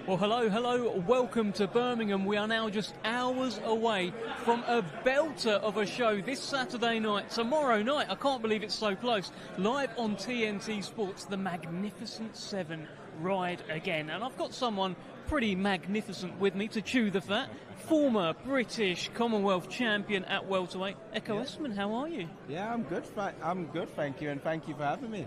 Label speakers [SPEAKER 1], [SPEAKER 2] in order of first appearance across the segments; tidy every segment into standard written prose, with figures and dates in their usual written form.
[SPEAKER 1] Well, hello, welcome to Birmingham. We are now just hours away from a belter of a show this Saturday night, tomorrow night, I can't believe it's so close, live on TNT Sports, the Magnificent Seven ride again. And I've got someone pretty magnificent with me to chew the fat, former British Commonwealth champion at welterweight, Echo Esserman. How are you?
[SPEAKER 2] Yeah, I'm good, thank you, and thank you for having me.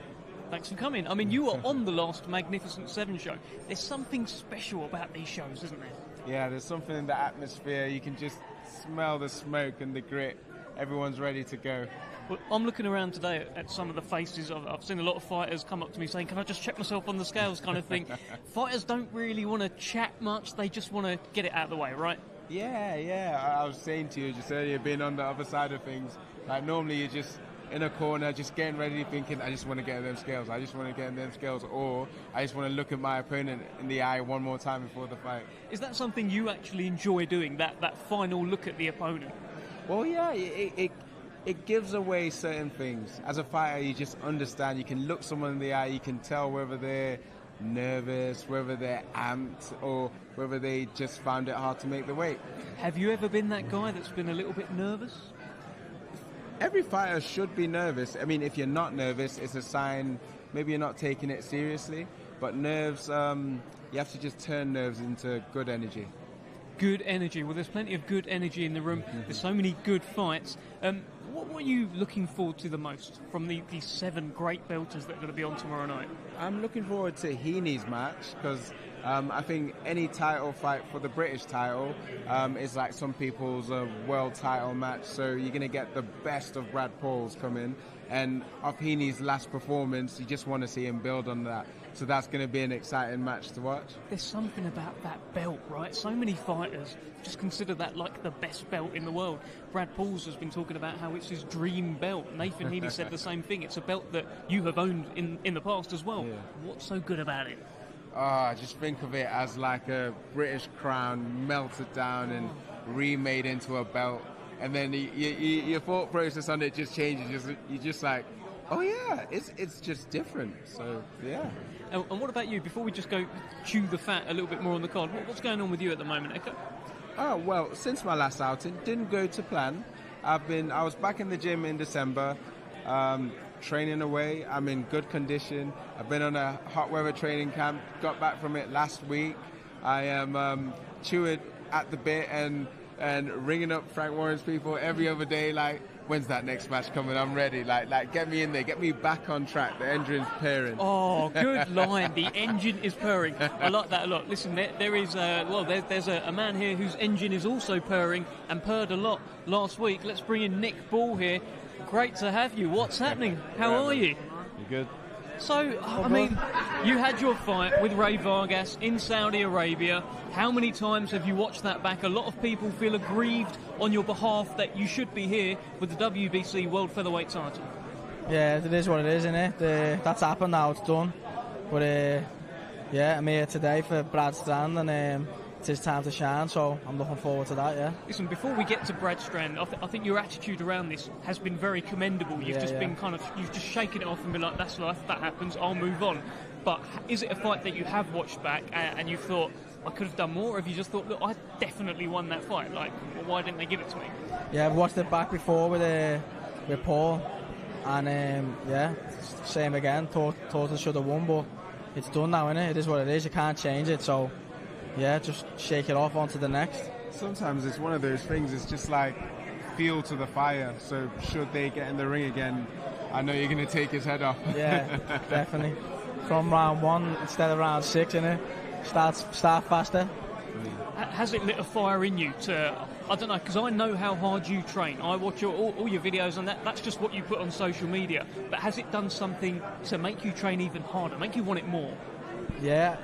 [SPEAKER 1] Thanks for coming. I mean, you were on the last Magnificent Seven show. There's something special about these shows, isn't there?
[SPEAKER 2] Yeah, there's something in the atmosphere. You can just smell the smoke and the grit. Everyone's ready to go.
[SPEAKER 1] Well, I'm looking around today at some of the faces. I've seen a lot of fighters come up to me saying, can I just check myself on the scales kind of thing. Fighters don't really want to chat much. They just want to get it out of the way, right?
[SPEAKER 2] Yeah. I was saying to you just earlier, being on the other side of things, like normally you're just in a corner, just getting ready, thinking, I just want to get in them scales, or I just want to look at my opponent in the eye one more time before the fight.
[SPEAKER 1] Is that something you actually enjoy doing, that final look at the opponent?
[SPEAKER 2] Well, yeah, it gives away certain things. As a fighter, you just understand, you can look someone in the eye, you can tell whether they're nervous, whether they're amped, or whether they just found it hard to make the weight.
[SPEAKER 1] Have you ever been that guy that's been a little bit nervous?
[SPEAKER 2] Every fighter should be nervous. I mean, if you're not nervous, it's a sign maybe you're not taking it seriously. But nerves, you have to just turn nerves into good energy.
[SPEAKER 1] Good energy. Well, there's plenty of good energy in the room. There's so many good fights. What are you looking forward to the most from these seven great belters that are going to be on tomorrow night?
[SPEAKER 2] I'm looking forward to Heaney's match because I think any title fight for the British title is like some people's world title match. So you're going to get the best of Brad Paul's come in. And of Heaney's last performance, you just want to see him build on that. So that's going to be an exciting match to watch.
[SPEAKER 1] There's something about that belt, right? So many fighters just consider that like the best belt in the world. Brad Paul's has been talking about how it's his dream belt. Nathan Heaney said the same thing. It's a belt that you have owned in the past as well. Yeah. What's so good about it?
[SPEAKER 2] Just think of it as like a British crown melted down and remade into a belt. And then your thought process on it just changes. You're just like, oh yeah, it's just different. So yeah.
[SPEAKER 1] And what about you? Before we just go chew the fat a little bit more on the card, what's going on with you at the moment, Echo?
[SPEAKER 2] Oh well, since my last outing, didn't go to plan. I was back in the gym in December, training away. I'm in good condition. I've been on a hot weather training camp. Got back from it last week. I am chewing at the bit and ringing up Frank Warren's people every other day, like, when's that next match coming? I'm ready. Like, get me in there. Get me back on track. The engine's purring.
[SPEAKER 1] Oh, good line. The engine is purring. I like that a lot. Listen, there's a man here whose engine is also purring and purred a lot last week. Let's bring in Nick Ball here. Great to have you. What's happening? How are you?
[SPEAKER 3] You good?
[SPEAKER 1] So, I mean, you had your fight with Ray Vargas in Saudi Arabia. How many times have you watched that back? A lot of people feel aggrieved on your behalf that you should be here with the WBC World Featherweight title.
[SPEAKER 4] Yeah, it is what it is, isn't it? That's happened now, it's done. But, yeah, I'm here today for Brad Strand and it's his time to shine, so I'm looking forward to that, yeah.
[SPEAKER 1] Listen, before we get to Brad Strand, I think your attitude around this has been very commendable. You've you've just shaken it off and been like, that's life, that happens, I'll move on. But is it a fight that you have watched back and you've thought, I could have done more? Or have you just thought, look, I definitely won that fight, like, why didn't they give it to me?
[SPEAKER 4] Yeah, I've watched it back before with Paul, and yeah, same again, thought I should have won, but it's done now, innit? It is what it is, you can't change it, so yeah, just shake it off onto the next.
[SPEAKER 2] Sometimes it's one of those things, it's just like fuel to the fire. So should they get in the ring again, I know you're going to take his head off.
[SPEAKER 4] Yeah, definitely. From round one instead of round 6, innit? Start faster.
[SPEAKER 1] Has it lit a fire in you to, I don't know, because I know how hard you train. I watch all your videos and that's just what you put on social media. But has it done something to make you train even harder, make you want it more?
[SPEAKER 4] Yeah,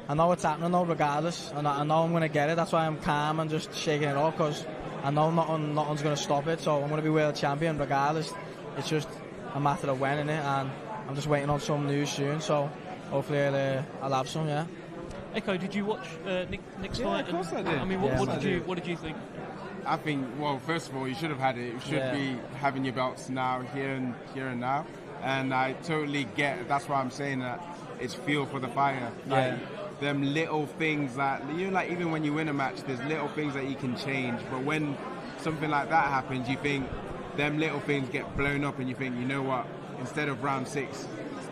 [SPEAKER 4] I know it's happening though, regardless. I know I'm going to get it. That's why I'm calm and just shaking it off, because I know nothing's going to stop it. So I'm going to be world champion regardless. It's just a matter of when, innit? And I'm just waiting on some news soon. So hopefully I'll have some, yeah.
[SPEAKER 1] Echo, did you watch Nick's fight?
[SPEAKER 2] Yeah, of course I did.
[SPEAKER 1] I mean, what did you think?
[SPEAKER 2] I think, well, first of all, you should have had it. You should be having your belts now, here and now. And I totally get, that's why I'm saying that it's fuel for the fire. Like, them little things that, you know, like even when you win a match, there's little things that you can change. But when something like that happens, you think them little things get blown up, and you think, you know what? Instead of round 6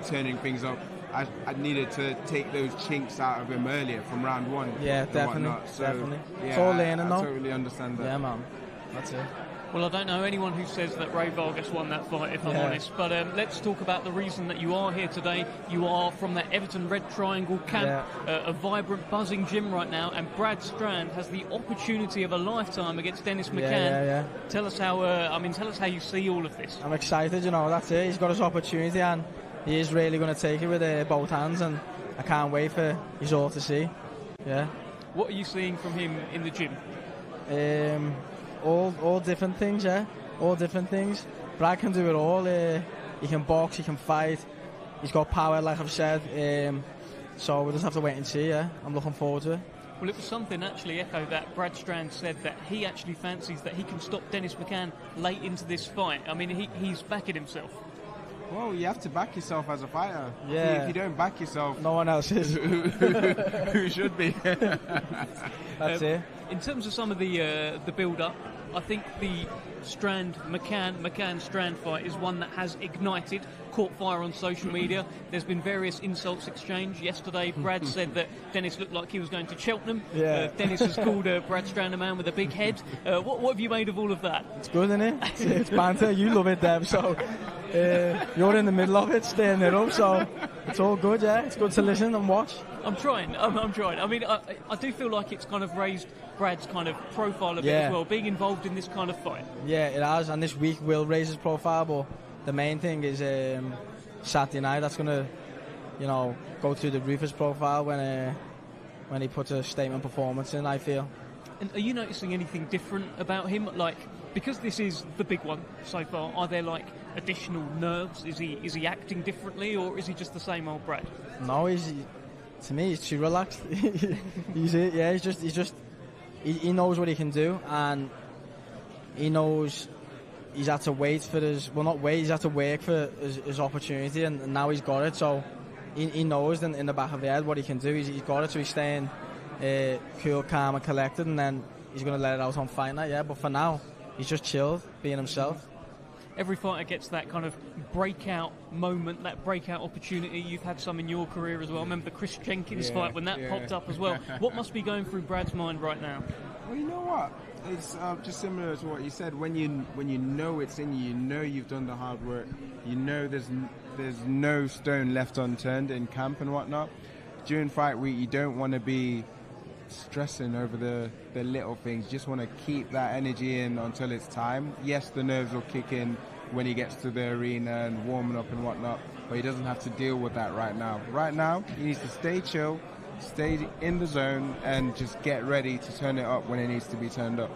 [SPEAKER 2] turning things up, I needed to take those chinks out of him earlier from round 1.
[SPEAKER 4] Yeah, definitely.
[SPEAKER 2] So,
[SPEAKER 4] definitely.
[SPEAKER 2] Yeah,
[SPEAKER 4] it's all learning, though.
[SPEAKER 2] I totally understand that.
[SPEAKER 4] Yeah, man. That's it.
[SPEAKER 1] Well, I don't know anyone who says that Ray Vargas won that fight, if I'm honest. But let's talk about the reason that you are here today. You are from that Everton Red Triangle camp, a vibrant, buzzing gym right now, and Brad Strand has the opportunity of a lifetime against Dennis McCann.
[SPEAKER 4] Yeah.
[SPEAKER 1] Tell us how. Tell us how you see all of this.
[SPEAKER 4] I'm excited. You know, that's it. He's got his opportunity, and he is really going to take it with both hands, and I can't wait for his all to see. Yeah.
[SPEAKER 1] What are you seeing from him in the gym?
[SPEAKER 4] All different things, yeah. All different things. Brad can do it all. He can box, he can fight. He's got power, like I've said. So we'll just have to wait and see, yeah. I'm looking forward to it.
[SPEAKER 1] Well, it was something actually, Echo, that Brad Strand said that he actually fancies that he can stop Dennis McCann late into this fight. I mean, he's backing himself.
[SPEAKER 2] Well, you have to back yourself as a fighter.
[SPEAKER 4] Yeah.
[SPEAKER 2] If you don't back yourself,
[SPEAKER 4] no one else is.
[SPEAKER 2] who should be?
[SPEAKER 4] That's it.
[SPEAKER 1] In terms of some of the build-up, I think the Strand-McCann-Strand fight is one that has ignited, caught fire on social media. There's been various insults exchanged. Yesterday, Brad said that Dennis looked like he was going to Cheltenham.
[SPEAKER 4] Yeah.
[SPEAKER 1] Dennis has called Brad Strand a man with a big head. What have you made of all of that?
[SPEAKER 4] It's good, isn't it? It's banter. You love it, Deb. So you're in the middle of it, staying it up. So it's all good, yeah. It's good to listen and watch.
[SPEAKER 1] I'm trying. I'm trying. I mean, I do feel like it's kind of raised Brad's kind of profile a bit as well, being involved in this kind of fight.
[SPEAKER 4] Yeah, it has, and this week will raise his profile, but the main thing is Saturday night. That's going to, go through the roof his profile when he puts a statement performance in, I feel.
[SPEAKER 1] And are you noticing anything different about him? Like, because this is the big one so far, are there like additional nerves? Is he acting differently, or is he just the same old Brad?
[SPEAKER 4] No, to me, he's too relaxed. He knows what he can do, and he knows he's had to wait for he's had to work for his opportunity, and now he's got it. So he knows in the back of the head what he can do. He's got it, so he's staying cool, calm, and collected, and then he's going to let it out on fight night. Yeah, but for now, he's just chilled, being himself.
[SPEAKER 1] Every fighter gets that kind of breakout moment, that breakout opportunity. You've had some in your career as well. I remember the Chris Jenkins fight when that popped up as well. What must be going through Brad's mind right now?
[SPEAKER 2] Well, you know what? It's just similar to what you said. When you know it's in you, you know you've done the hard work. You know there's no stone left unturned in camp and whatnot. During fight week, you don't want to be stressing over the little things. You just want to keep that energy in until it's time. Yes, the nerves will kick in when he gets to the arena and warming up and whatnot, but he doesn't have to deal with that right now. Right now, he needs to stay chill, stay in the zone, and just get ready to turn it up when it needs to be turned up.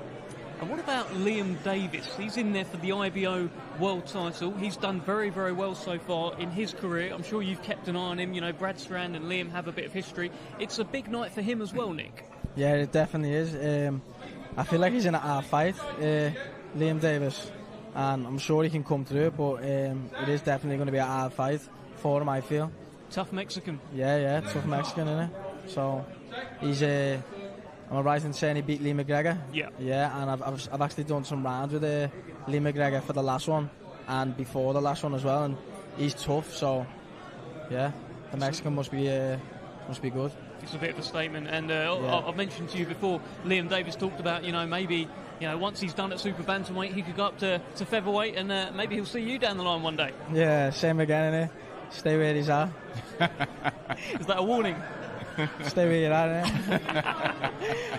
[SPEAKER 1] And what about Liam Davies? He's in there for the IBO World title. He's done very, very well so far in his career. I'm sure you've kept an eye on him. Brad Strand and Liam have a bit of history. It's a big night for him as well, Nick.
[SPEAKER 4] Yeah, it definitely is. I feel like he's in a hard fight, Liam Davies, and I'm sure he can come through, but it is definitely going to be a hard fight for him, I feel.
[SPEAKER 1] Tough Mexican.
[SPEAKER 4] Yeah, tough Mexican, isn't it? So he's am I right in saying he beat Lee McGregor?
[SPEAKER 1] Yeah.
[SPEAKER 4] Yeah, and I've actually done some rounds with Lee McGregor for the last one and before the last one as well, and he's tough. So yeah, the Mexican must be good.
[SPEAKER 1] It's a bit of a statement, and I've mentioned to you before. Liam Davies talked about maybe once he's done at super bantamweight, he could go up to featherweight, and maybe he'll see you down the line one day.
[SPEAKER 4] Yeah, same again, innit? Stay where he's at.
[SPEAKER 1] Is that a warning?
[SPEAKER 4] Stay where you're at,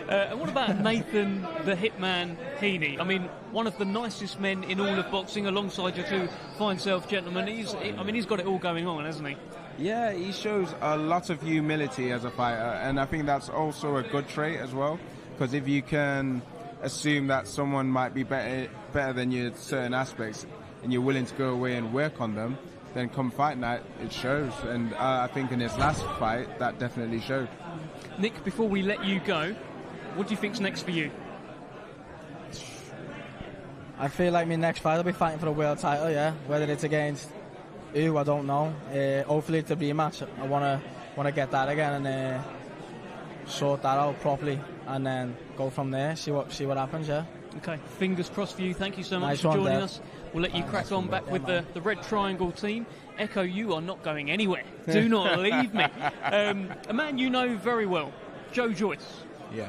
[SPEAKER 1] and what about Nathan the Hitman Heaney? I mean, one of the nicest men in all of boxing, alongside your two fine self-gentlemen. He's got it all going on, hasn't he?
[SPEAKER 2] Yeah, he shows a lot of humility as a fighter, and I think that's also a good trait as well, because if you can assume that someone might be better than you at certain aspects, and you're willing to go away and work on them, then come fight night, it shows. And I think in his last fight, that definitely showed.
[SPEAKER 1] Nick, before we let you go, what do you think's next for you?
[SPEAKER 4] I feel like my next fight, I'll be fighting for a world title, yeah. Whether it's against who, I don't know. Hopefully it's a rematch. I want to get that again, and sort that out properly, and then go from there. See what happens. Yeah.
[SPEAKER 1] Okay, fingers crossed for you. Thank you so much
[SPEAKER 4] Nice
[SPEAKER 1] for
[SPEAKER 4] one,
[SPEAKER 1] joining
[SPEAKER 4] Dev.
[SPEAKER 1] us. We'll let you crack on back with the Red Triangle team. Echo, you are not going anywhere. Do not leave me. A man you know very well, Joe Joyce.
[SPEAKER 2] Yeah.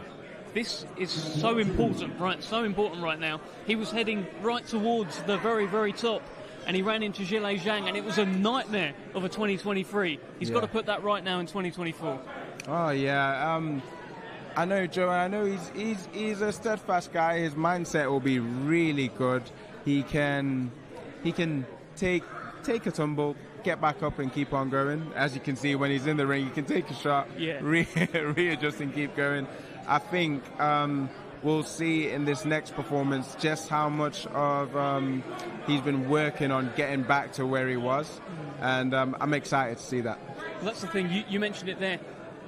[SPEAKER 1] This is so important, right? So important right now. He was heading right towards the very, very top, and he ran into Zhilei Zhang, and it was a nightmare of a 2023. He's got to put that right now in 2024. Oh,
[SPEAKER 2] yeah. I know Joe, and I know he's a steadfast guy. His mindset will be really good. He can take a tumble, get back up and keep on going. As you can see, when he's in the ring, he can take a shot, readjust and keep going. I think we'll see in this next performance just how much of he's been working on getting back to where he was, and I'm excited to see that.
[SPEAKER 1] Well, that's the thing. You mentioned it there.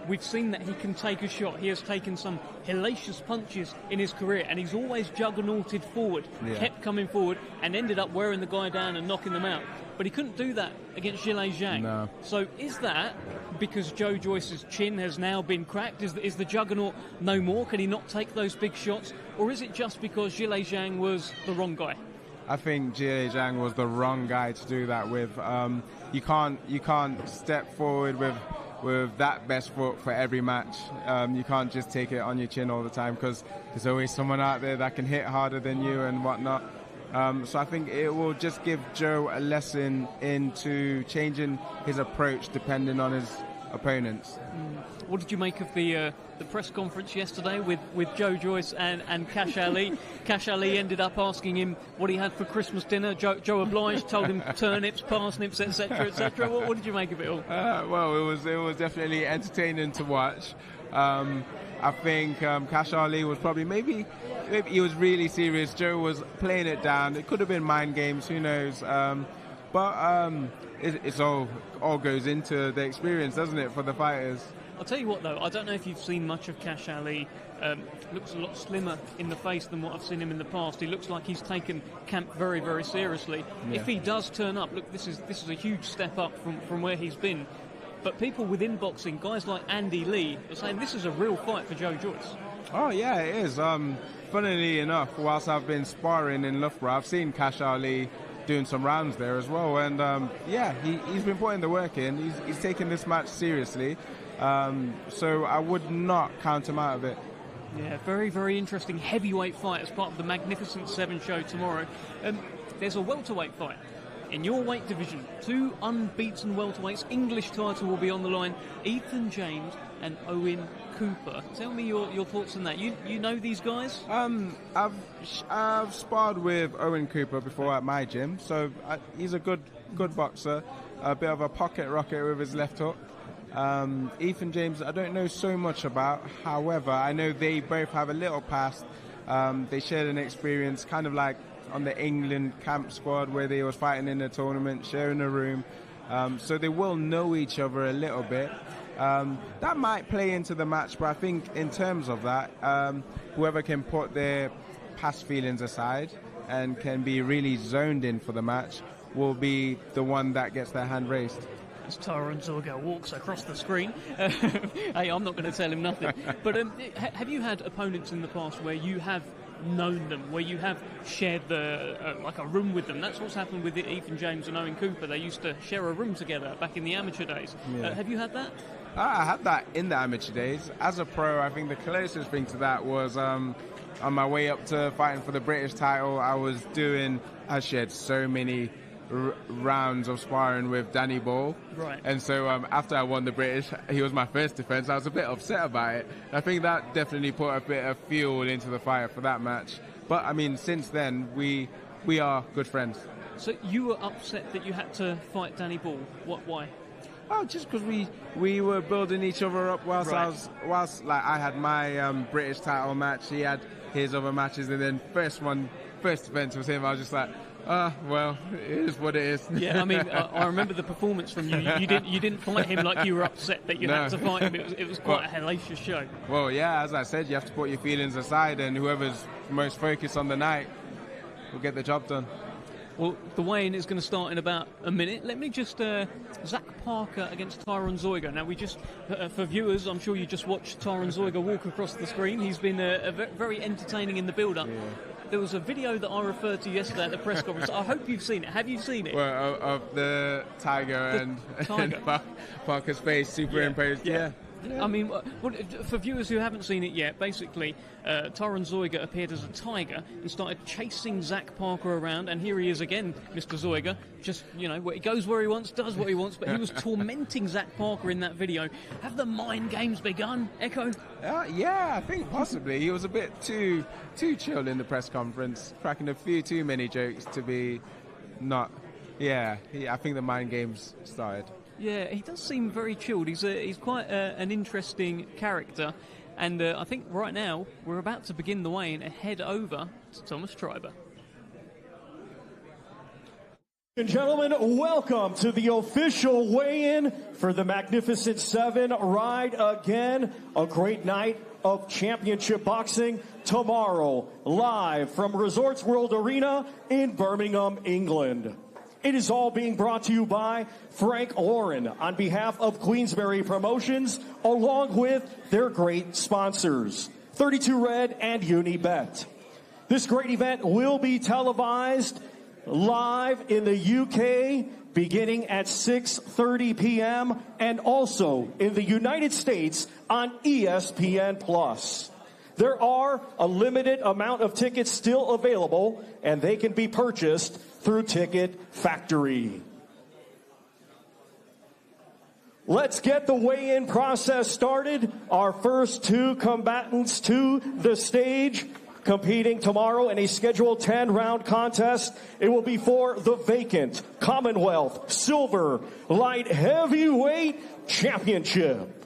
[SPEAKER 1] We've seen that he can take a shot. He has taken some hellacious punches in his career, and he's always juggernauted forward, kept coming forward, and ended up wearing the guy down and knocking them out. But he couldn't do that against Zhilei Zhang.
[SPEAKER 2] No.
[SPEAKER 1] So is that because Joe Joyce's chin has now been cracked? Is the juggernaut no more? Can he not take those big shots? Or is it just because Zhilei Zhang was the wrong guy?
[SPEAKER 2] I think Zhilei Zhang was the wrong guy to do that with. You can't step forward with that best foot for every match. You can't just take it on your chin all the time, because there's always someone out there that can hit harder than you and whatnot. So I think it will just give Joe a lesson into changing his approach depending on his opponents.
[SPEAKER 1] What did you make of the press conference yesterday with Joe Joyce and Cash Ali? Cash Ali ended up asking him what he had for Christmas dinner. Joe obliged, told him turnips, parsnips, etc., etc. What did you make of it all?
[SPEAKER 2] Well, it was definitely entertaining to watch. I think Cash Ali was probably maybe he was really serious. Joe was playing it down. It could have been mind games, who knows? But it's all goes into the experience, doesn't it, for the fighters?
[SPEAKER 1] I'll tell you what, though, I don't know if you've seen much of Cash Ali. Looks a lot slimmer in the face than what I've seen him in the past. He looks like he's taken camp very, very seriously. Yeah. If he does turn up, look, this is a huge step up from where he's been. But people within boxing, guys like Andy Lee, are saying this is a real fight for Joe Joyce.
[SPEAKER 2] Oh, yeah, it is. Funnily enough, whilst I've been sparring in Loughborough, I've seen Cash Ali doing some rounds there as well. And, he's been putting the work in. He's taking this match seriously. So I would not count him out of it.
[SPEAKER 1] Yeah, very, very interesting heavyweight fight as part of the Magnificent Seven show tomorrow. There's a welterweight fight in your weight division. Two unbeaten welterweights. English title will be on the line. Ethan James and Owen Cooper. Tell me your thoughts on that. You know these guys? I've
[SPEAKER 2] sparred with Owen Cooper before at my gym, so he's a good boxer. A bit of a pocket rocket with his left hook. Ethan James, I don't know so much about. However, I know they both have a little past. They shared an experience, kind of like on the England camp squad where they was fighting in a tournament, sharing a room. So they will know each other a little bit. That might play into the match, but I think in terms of that, whoever can put their past feelings aside and can be really zoned in for the match will be the one that gets their hand raised.
[SPEAKER 1] As Tara Zorga walks across the screen. Hey, I'm not going to tell him nothing. But have you had opponents in the past where you have known them, where you have shared like a room with them? That's what's happened with Ethan James and Owen Cooper. They used to share a room together back in the amateur days. Yeah. Have you had that?
[SPEAKER 2] I had that in the amateur days. As a pro, I think the closest thing to that was on my way up to fighting for the British title. I shared so many rounds of sparring with Danny Ball.
[SPEAKER 1] Right.
[SPEAKER 2] And so after I won the British, he was my first defence. I was a bit upset about it. I think that definitely put a bit of fuel into the fire for that match. But I mean, since then, we are good friends.
[SPEAKER 1] So you were upset that you had to fight Danny Ball. Why?
[SPEAKER 2] Oh, just because we were building each other up whilst I had my British title match, he had his other matches, and then first defence was him. I was just like, well, it is what it is.
[SPEAKER 1] Yeah, I mean, I remember the performance from you. You didn't fight him like you were upset that you had to fight him. It was quite a hellacious show.
[SPEAKER 2] Well, yeah, as I said, you have to put your feelings aside, and whoever's most focused on the night will get the job done.
[SPEAKER 1] Well, the weigh-in is going to start in about a minute. Let me just... Zach Parker against Tyron Zoiga. Now, we just... for viewers, I'm sure you just watched Tyron Zoiga walk across the screen. He's been very entertaining in the build-up. Yeah. There was a video that I referred to yesterday at the press conference. I hope you've seen it. Have you seen it?
[SPEAKER 2] Well, of the tiger and Parker's face superimposed. Yeah.
[SPEAKER 1] I mean, for viewers who haven't seen it yet, basically, Tyron Zoiga appeared as a tiger and started chasing Zach Parker around, and here he is again, Mr. Zoiga, just, you know, he goes where he wants, does what he wants, but he was tormenting Zach Parker in that video. Have the mind games begun, Echo?
[SPEAKER 2] Yeah, I think possibly. He was a bit too chill in the press conference, cracking a few too many jokes to be not... Yeah, I think the mind games started.
[SPEAKER 1] Yeah, he does seem very chilled. He's quite an interesting character. And I think right now we're about to begin the weigh-in and head over to Thomas Treiber.
[SPEAKER 3] Ladies and gentlemen, welcome to the official weigh-in for the Magnificent Seven. Ride again. A great night of championship boxing tomorrow, live from Resorts World Arena in Birmingham, England. It is all being brought to you by Frank Lauren on behalf of Queensberry Promotions, along with their great sponsors, 32 Red and Unibet. This great event will be televised live in the UK beginning at 6:30 p.m. and also in the United States on ESPN+. There are a limited amount of tickets still available, and they can be purchased through Ticket Factory. Let's get the weigh-in process started. Our first two combatants to the stage, competing tomorrow in a scheduled 10-round contest. It will be for the vacant Commonwealth Silver Light Heavyweight Championship.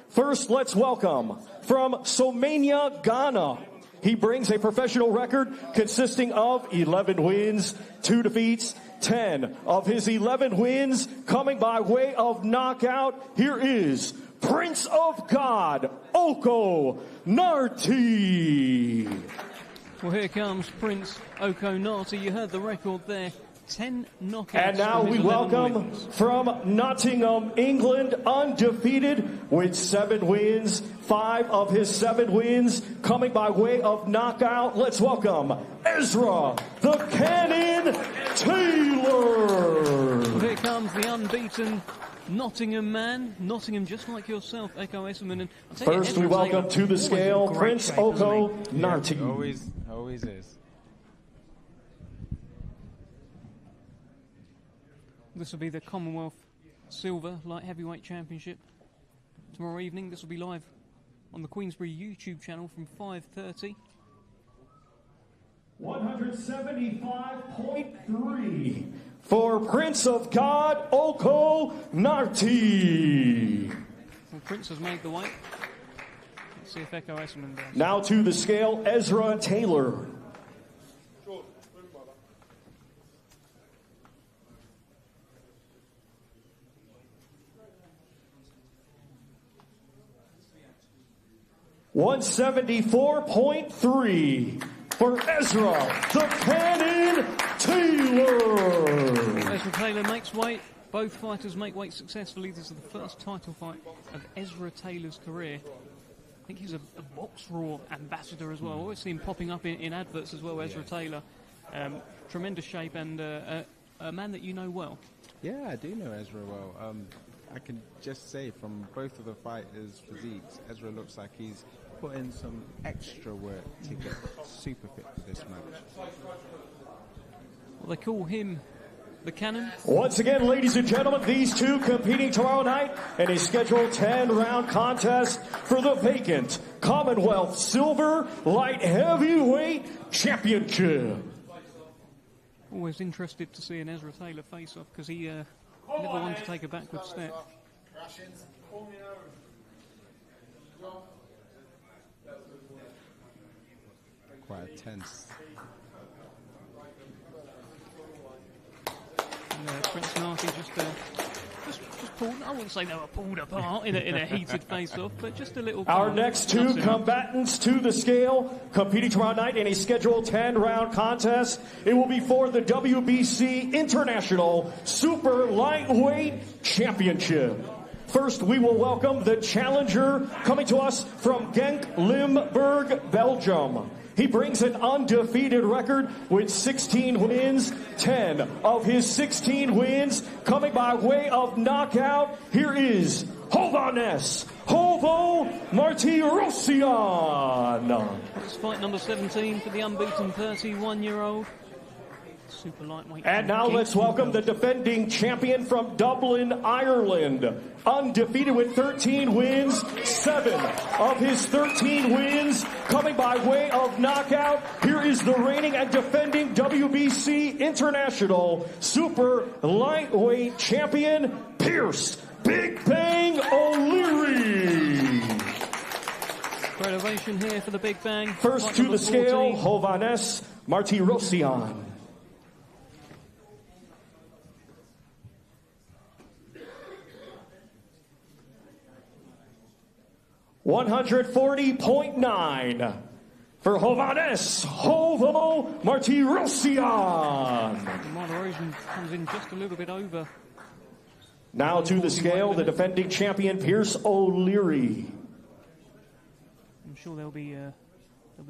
[SPEAKER 3] First, let's welcome from Somania, Ghana. He brings a professional record consisting of 11 wins, 2 defeats, 10 of his 11 wins coming by way of knockout. Here is Prince of God, Oko Narti.
[SPEAKER 1] Well, here comes Prince Oko Narti. You heard the record there. 10 knockouts.
[SPEAKER 3] And now we welcome from Nottingham, England, undefeated with 7 wins, 5 of his 7 wins coming by way of knockout. Let's welcome Ezra the Cannon Taylor.
[SPEAKER 1] Well, here comes the unbeaten Nottingham man. Nottingham, just like yourself, Echo Esserman. And
[SPEAKER 3] first, we welcome to the scale Prince Oko Narti.
[SPEAKER 2] Always is.
[SPEAKER 1] This will be the Commonwealth Silver Light Heavyweight Championship tomorrow evening. This will be live on the Queensberry YouTube channel from 5:30.
[SPEAKER 3] 175.3 for Prince of God, Oko Narti.
[SPEAKER 1] Well, Prince has made the weight. Let's see if Echo Esserman does.
[SPEAKER 3] Now to the scale, Ezra Taylor. 174.3 for Ezra the Cannon Taylor.
[SPEAKER 1] Ezra Taylor makes weight. Both fighters make weight successfully. This is the first title fight of Ezra Taylor's career. I think he's a Box Raw ambassador as well. I always see him popping up in adverts as well, Ezra Taylor. Tremendous shape and a man that you know well.
[SPEAKER 2] Yeah, I do know Ezra well. I can just say from both of the fighters' physiques, Ezra looks like he's put in some extra work to get super fit for this match.
[SPEAKER 1] Well, they call him the Cannon.
[SPEAKER 3] Once again, ladies and gentlemen, these two competing tomorrow night in a scheduled 10-round contest for the vacant Commonwealth Silver Light Heavyweight Championship.
[SPEAKER 1] Always interested to see an Ezra Taylor face-off because he never wanted to take a backward step.
[SPEAKER 2] Quite tense.
[SPEAKER 1] Prince Narti just pulled. I wouldn't say they were pulled apart in a heated face-off, but just a little.
[SPEAKER 3] Our next two combatants to the scale, competing tomorrow night in a scheduled 10-round contest. It will be for the WBC International Super Lightweight Championship. First, we will welcome the challenger coming to us from Genk, Limburg, Belgium. He brings an undefeated record with 16 wins, 10 of his 16 wins coming by way of knockout. Here is Hovhannes Hovo Martirosyan.
[SPEAKER 1] It's fight number 17 for the unbeaten 31-year-old. Super lightweight.
[SPEAKER 3] And now let's welcome the defending champion from Dublin, Ireland. Undefeated with 13 wins, 7 of his 13 wins coming by way of knockout. Here is the reigning and defending WBC International Super Lightweight Champion, Pierce Big Bang O'Leary.
[SPEAKER 1] Great ovation here for the Big Bang.
[SPEAKER 3] First
[SPEAKER 1] Fight
[SPEAKER 3] to
[SPEAKER 1] number
[SPEAKER 3] the scale,
[SPEAKER 1] 14.
[SPEAKER 3] Hovhannes Martirosyan. 140.9 for Hovhannes Hovo Martirosyan.
[SPEAKER 1] Moderation comes in just a little bit over.
[SPEAKER 3] Now to the scale, the defending champion Pierce O'Leary.
[SPEAKER 1] I'm sure there'll be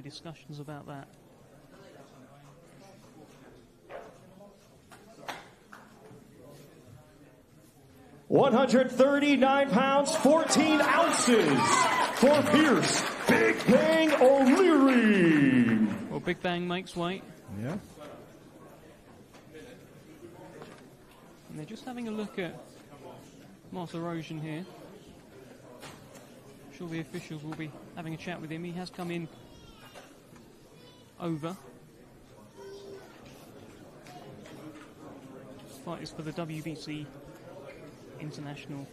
[SPEAKER 1] discussions about that. £139, 14 ounces for Pierce Big Bang O'Leary. Well, Big Bang makes weight.
[SPEAKER 2] Yeah.
[SPEAKER 1] And they're just having a look at Martirosyan here. I'm sure the officials will be having a chat with him. He has come in over. This fight is for the WBC International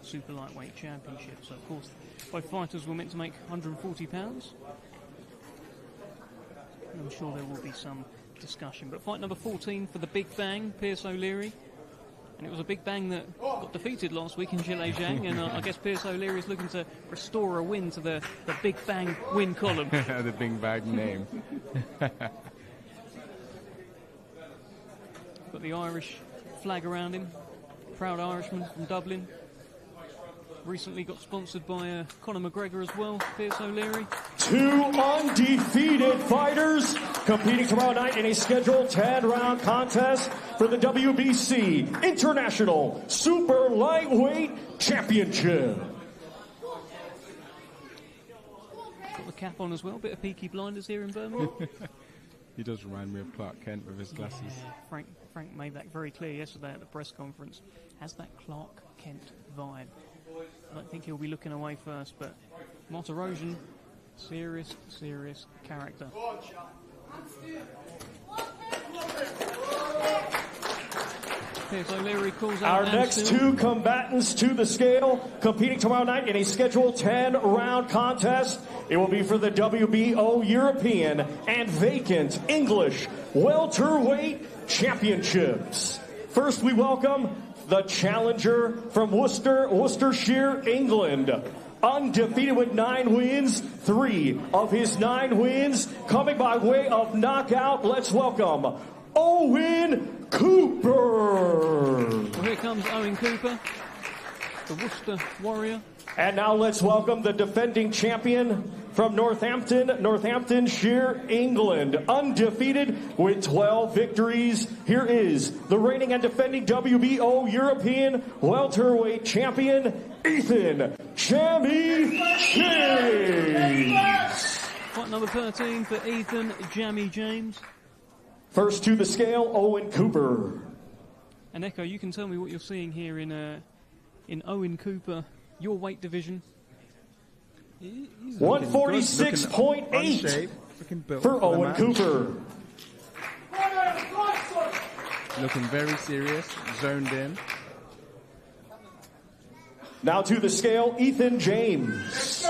[SPEAKER 1] Super Lightweight Championship. So, of course, both fighters were meant to make £140. And I'm sure there will be some discussion. But fight number 14 for the Big Bang, Pierce O'Leary. And it was a Big Bang that got defeated last week in Zhilei. And I guess Pierce O'Leary is looking to restore a win to the Big Bang win column.
[SPEAKER 2] The Big Bang name.
[SPEAKER 1] Got the Irish flag around him. Proud Irishman from Dublin. Recently got sponsored by Conor McGregor as well, Pierce O'Leary.
[SPEAKER 3] Two undefeated fighters competing tomorrow night in a scheduled 10-round contest for the WBC International Super Lightweight Championship.
[SPEAKER 1] Got the cap on as well, bit of Peaky Blinders here in Birmingham.
[SPEAKER 2] He does remind me of Clark Kent with his glasses.
[SPEAKER 1] Frank made that very clear yesterday at the press conference. Has that Clark Kent vibe. I don't think he'll be looking away first, but Martirosyan, serious character. Pierce O'Leary calls out
[SPEAKER 3] Our next two combatants to the scale, competing tomorrow night in a scheduled 10-round contest. It will be for the WBO European and vacant English Welterweight Championships. First, we welcome the challenger from Worcestershire, England. Undefeated with 9 wins, 3 of his 9 wins coming by way of knockout. Let's welcome Owen Cooper.
[SPEAKER 1] Well, here comes Owen Cooper, the Worcester Warrior.
[SPEAKER 3] And now let's welcome the defending champion from Northamptonshire, England. Undefeated with 12 victories. Here is the reigning and defending WBO European welterweight champion, Ethan Jammy James.
[SPEAKER 1] Fight number 13 for Ethan Jammy James.
[SPEAKER 3] First to the scale, Owen Cooper.
[SPEAKER 1] And Echo, you can tell me what you're seeing here in Owen Cooper, your weight division.
[SPEAKER 3] 146.8 for Owen Cooper.
[SPEAKER 2] Looking very serious, zoned in.
[SPEAKER 3] Now to the scale, Ethan James.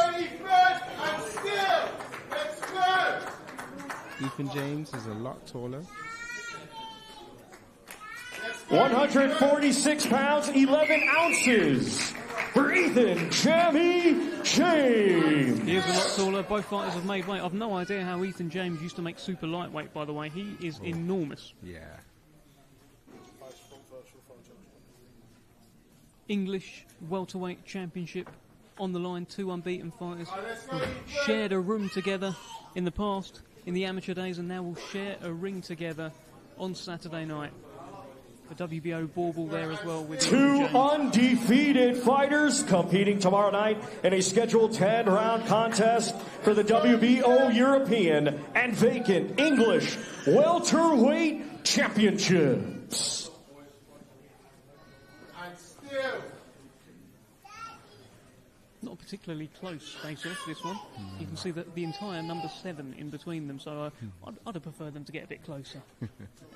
[SPEAKER 2] Ethan James is a lot taller.
[SPEAKER 3] 146 pounds, 11 ounces. For Ethan Jamie James.
[SPEAKER 1] He is a lot taller. Both fighters have made weight. I've no idea how Ethan James used to make super lightweight, by the way. He is enormous.
[SPEAKER 2] Yeah.
[SPEAKER 1] English welterweight championship on the line. 2 unbeaten fighters who shared a room together in the past, in the amateur days, and now will share a ring together on Saturday night. The WBO bauble there as well. With
[SPEAKER 3] 2 undefeated fighters competing tomorrow night in a scheduled 10-round contest for the WBO European and vacant English welterweight championships.
[SPEAKER 1] Not particularly close face-off, this one. You can see that the entire number 7 in between them, so I'd have preferred them to get a bit closer.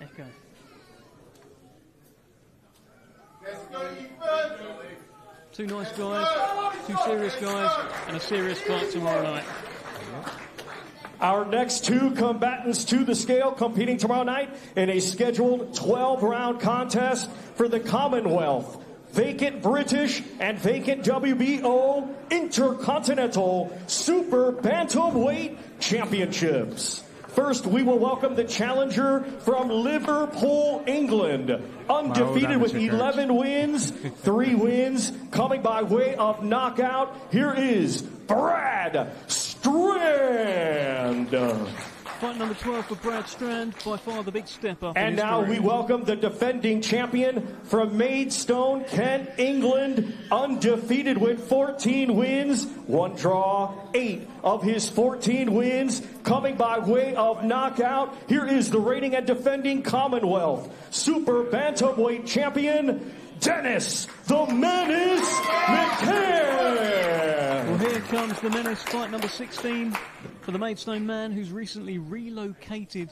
[SPEAKER 1] Echo. Two nice guys, 2 serious guys, and a serious fight tomorrow night.
[SPEAKER 3] Our next 2 combatants to the scale competing tomorrow night in a scheduled 12-round contest for the Commonwealth, vacant British and vacant WBO Intercontinental Super Bantamweight Championships. First, we will welcome the challenger from Liverpool, England, undefeated with 11 wins, 3 wins, coming by way of knockout. Here is Brad Strand.
[SPEAKER 1] Fight number 12 for Brad Strand, by far the big step up.
[SPEAKER 3] And now we welcome the defending champion from Maidstone, Kent, England, undefeated with 14 wins, 1 draw, 8 of his 14 wins, coming by way of knockout. Here is the reigning and defending Commonwealth Super Bantamweight champion, Dennis the Menace McCann.
[SPEAKER 1] Well, here comes the Menace, fight number 16 for the Maidstone man who's recently relocated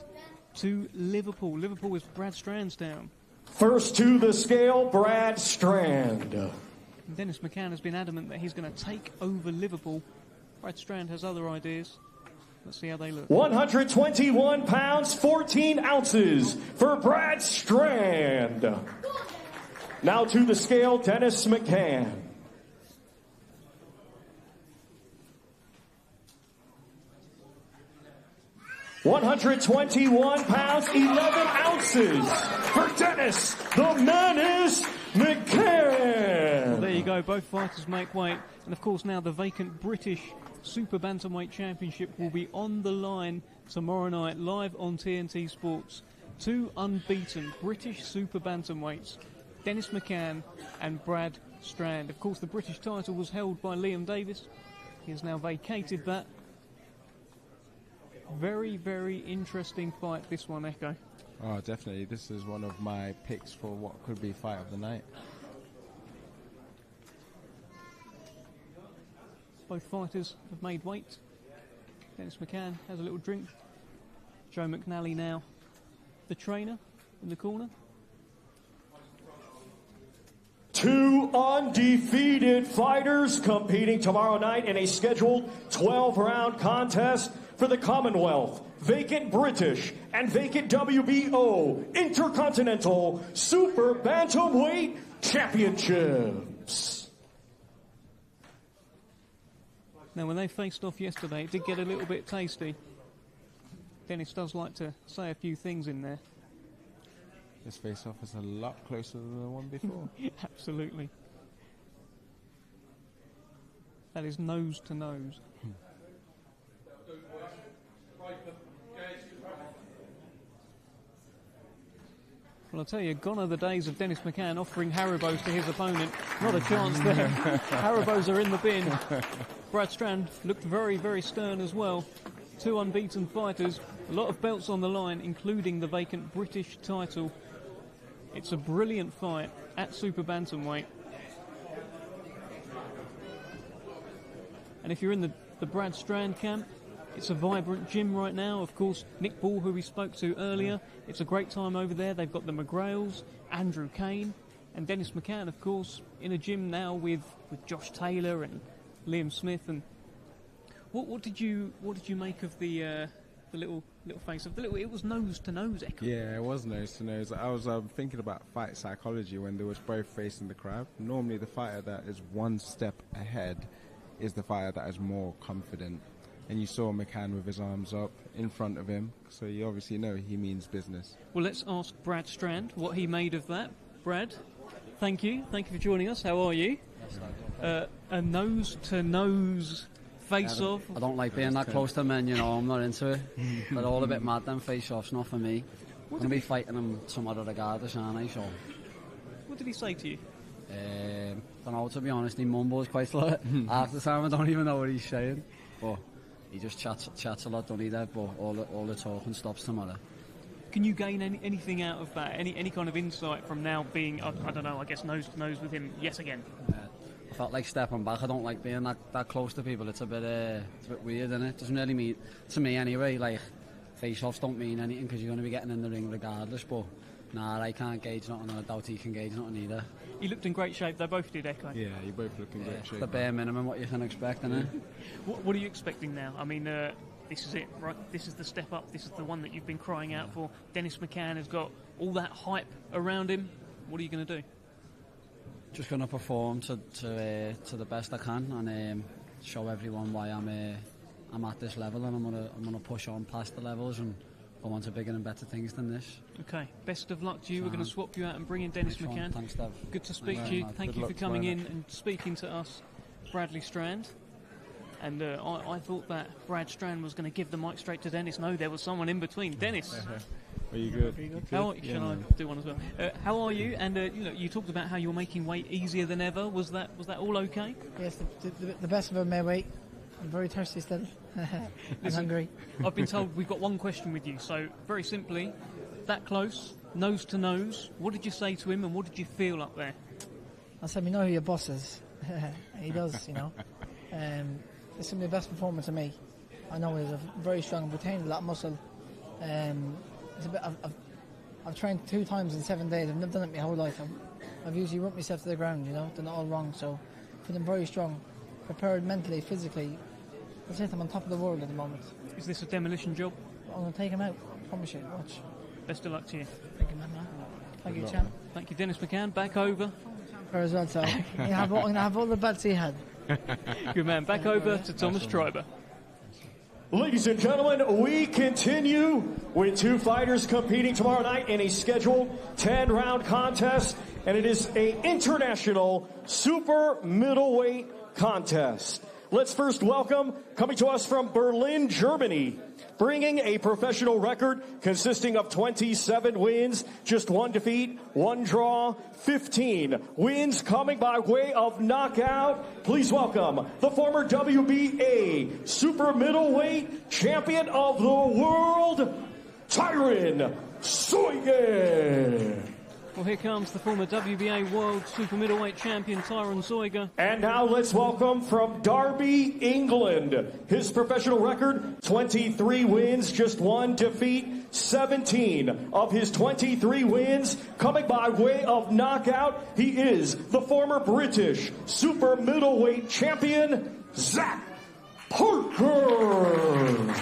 [SPEAKER 1] to Liverpool. Liverpool is Brad Strand's town.
[SPEAKER 3] First to the scale, Brad Strand.
[SPEAKER 1] Dennis McCann has been adamant that he's going to take over Liverpool. Brad Strand has other ideas. Let's see how they look.
[SPEAKER 3] 121 pounds, 14 ounces for Brad Strand. Now to the scale, Dennis McCann. 121 pounds, 11 ounces for Dennis the Menace McCann.
[SPEAKER 1] Well, there you go. Both fighters make weight. And, of course, now the vacant British Super Bantamweight Championship will be on the line tomorrow night, live on TNT Sports. 2 unbeaten British Super Bantamweights, Dennis McCann and Brad Strand. Of course, the British title was held by Liam Davies. He has now vacated that. Very, very interesting fight, this one, Echo.
[SPEAKER 2] Oh, definitely. This is one of my picks for what could be fight of the night.
[SPEAKER 1] Both fighters have made weight. Dennis McCann has a little drink. Joe McNally now the trainer in the corner.
[SPEAKER 3] 2 undefeated fighters competing tomorrow night in a scheduled 12-round contest for the Commonwealth, vacant British, and vacant WBO Intercontinental Super Bantamweight Championships.
[SPEAKER 1] Now, when they faced off yesterday, it did get a little bit tasty. Dennis does like to say a few things in there.
[SPEAKER 2] This face-off is a lot closer than the one before.
[SPEAKER 1] Absolutely. That is nose to nose. Well, I'll tell you, gone are the days of Dennis McCann offering Haribos to his opponent. Not a chance there. Haribos are in the bin. Brad Strand looked very, very stern as well. 2 unbeaten fighters, a lot of belts on the line, including the vacant British title. It's a brilliant fight at Super Bantamweight. And if you're in the Brad Strand camp, it's a vibrant gym right now. Of course, Nick Ball, who we spoke to earlier, it's a great time over there. They've got the McGrails, Andrew Kane, and Dennis McCann, of course, in a gym now with Josh Taylor and Liam Smith. And what did you make of the little little face-off. It was nose-to-nose, Echo.
[SPEAKER 2] Yeah, it was nose-to-nose. I was thinking about fight psychology when they was both facing the crowd. Normally the fighter that is one step ahead is the fighter that is more confident. And you saw McCann with his arms up in front of him, so you obviously know he means business.
[SPEAKER 1] Well, let's ask Brad Strand what he made of that. Brad, thank you for joining us. How are you? A nose-to-nose face-off.
[SPEAKER 5] I don't like being that close to men, I'm not into it. They're all a bit mad, them face-offs, not for me. I'm going to be fighting them tomorrow regardless, aren't I? So.
[SPEAKER 1] What did he say to you?
[SPEAKER 5] Don't know, to be honest, he mumbles quite a lot. Half the time I don't even know what he's saying. But he just chats a lot, don't he, there? But all the talking stops tomorrow.
[SPEAKER 1] Can you gain anything out of that? Any kind of insight from now being, I don't know, I guess nose-to-nose with him yet again?
[SPEAKER 5] I felt like stepping back. I don't like being that close to people. It's a bit weird, isn't it? Doesn't really mean, to me anyway, like, face-offs don't mean anything because you're going to be getting in the ring regardless. But, nah, I can't gauge nothing, and I doubt he can gauge nothing either.
[SPEAKER 1] He looked in great shape. They both did, Echo.
[SPEAKER 2] Yeah, you both look in great shape.
[SPEAKER 5] The bare minimum what you can expect, isn't it?
[SPEAKER 1] What are you expecting now? I mean, this is it, right? This is the step up. This is the one that you've been crying out for. Dennis McCann has got all that hype around him. What are you going to do?
[SPEAKER 5] Just going to perform to the best I can and show everyone why I'm at this level, and I'm gonna push on past the levels and go on to bigger and better things than this.
[SPEAKER 1] Okay, best of luck to you. We're going to swap you out and bring in Dennis McCann.
[SPEAKER 5] Thanks, Dev.
[SPEAKER 1] Good to speak to you. Thank you for coming in and speaking to us, Bradley Strand. And I thought that Brad Strand was going to give the mic straight to Dennis. No, there was someone in between. Dennis.
[SPEAKER 2] Are you good?
[SPEAKER 1] How I do one as well? How are you? And you talked about how you're making weight easier than ever. Was that all okay?
[SPEAKER 6] Yes, the best of our my weight. I'm very thirsty still. I'm hungry.
[SPEAKER 1] I've been told we've got one question with you. So very simply, that close, nose to nose. What did you say to him, and what did you feel up there?
[SPEAKER 6] I said, "We know who your boss is." He does, It's going to be the best performance of me. I know he's a very strong, retained a lot of muscle. It's a bit. I've trained 2 times in 7 days. I've never done it my whole life. I've usually run myself to the ground, done it all wrong. So, feeling very strong, prepared mentally, physically. That's it. I'm on top of the world at the moment.
[SPEAKER 1] Is this a demolition job?
[SPEAKER 6] I'm going to take him out. Promise you. Watch.
[SPEAKER 1] Best of luck to you.
[SPEAKER 6] Thank you, man. Thank you, champ.
[SPEAKER 1] Thank you, Dennis McCann. Back over.
[SPEAKER 6] As well, so I'm going to have all the belts he had.
[SPEAKER 1] Good man. Back over to Thomas Triber.
[SPEAKER 3] Ladies and gentlemen, we continue with 2 fighters competing tomorrow night in a scheduled 10-round contest, and it is an international super middleweight contest. Let's first welcome, coming to us from Berlin, Germany, bringing a professional record consisting of 27 wins, just 1 defeat, 1 draw, 15 wins coming by way of knockout. Please welcome the former WBA super middleweight champion of the world, Tyron Zeuge.
[SPEAKER 1] Well, here comes the former WBA World Super Middleweight Champion, Tyron Zeuge.
[SPEAKER 3] And now let's welcome from Derby, England. His professional record, 23 wins, just 1 defeat, 17 of his 23 wins coming by way of knockout. He is the former British Super Middleweight Champion, Zach Parker.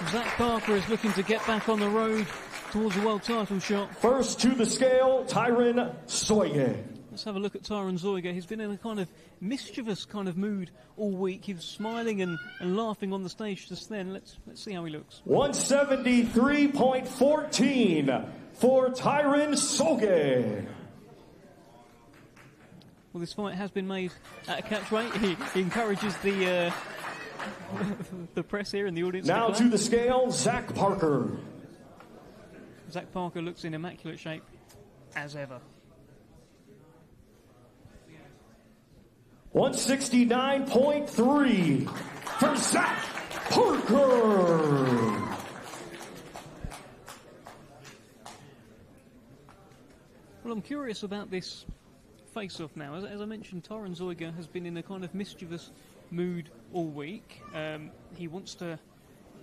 [SPEAKER 1] Zach Parker is looking to get back on the road towards the world title shot.
[SPEAKER 3] First to the scale, Tyron Zeuge.
[SPEAKER 1] Let's have a look at Tyron Zeuge. He's been in a kind of mischievous kind of mood all week. He was smiling and laughing on the stage just then. Let's see how he looks.
[SPEAKER 3] 173.14 for Tyron Zeuge.
[SPEAKER 1] Well, this fight has been made at a catch weight. He encourages the the press here and the audience.
[SPEAKER 3] Now to the scale, Zach Parker.
[SPEAKER 1] Zach Parker looks in immaculate shape, as ever.
[SPEAKER 3] 169.3 for Zach Parker.
[SPEAKER 1] Well, I'm curious about this face-off now. As I mentioned, Tyron Zeuge has been in a kind of mischievous mood all week. He wants to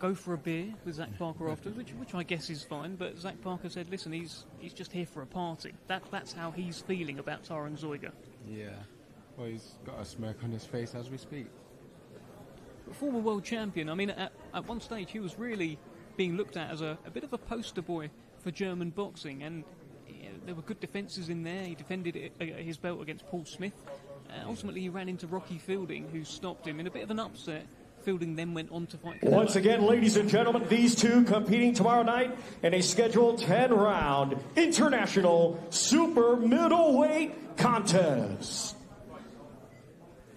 [SPEAKER 1] go for a beer with Zach Parker afterwards, which I guess is fine, but Zach Parker said, listen, he's just here for a party. That's how he's feeling about Tyron Zeuge.
[SPEAKER 2] Yeah. Well, he's got a smirk on his face as we speak.
[SPEAKER 1] Former world champion, I mean, at one stage he was really being looked at as a bit of a poster boy for German boxing, and there were good defences in there. He defended his belt against Paul Smith. Ultimately, he ran into Rocky Fielding, who stopped him in a bit of an upset. Fielding then went on to fight Canelo.
[SPEAKER 3] Once again, ladies and gentlemen, these two competing tomorrow night in a scheduled 10-round international super middleweight contest.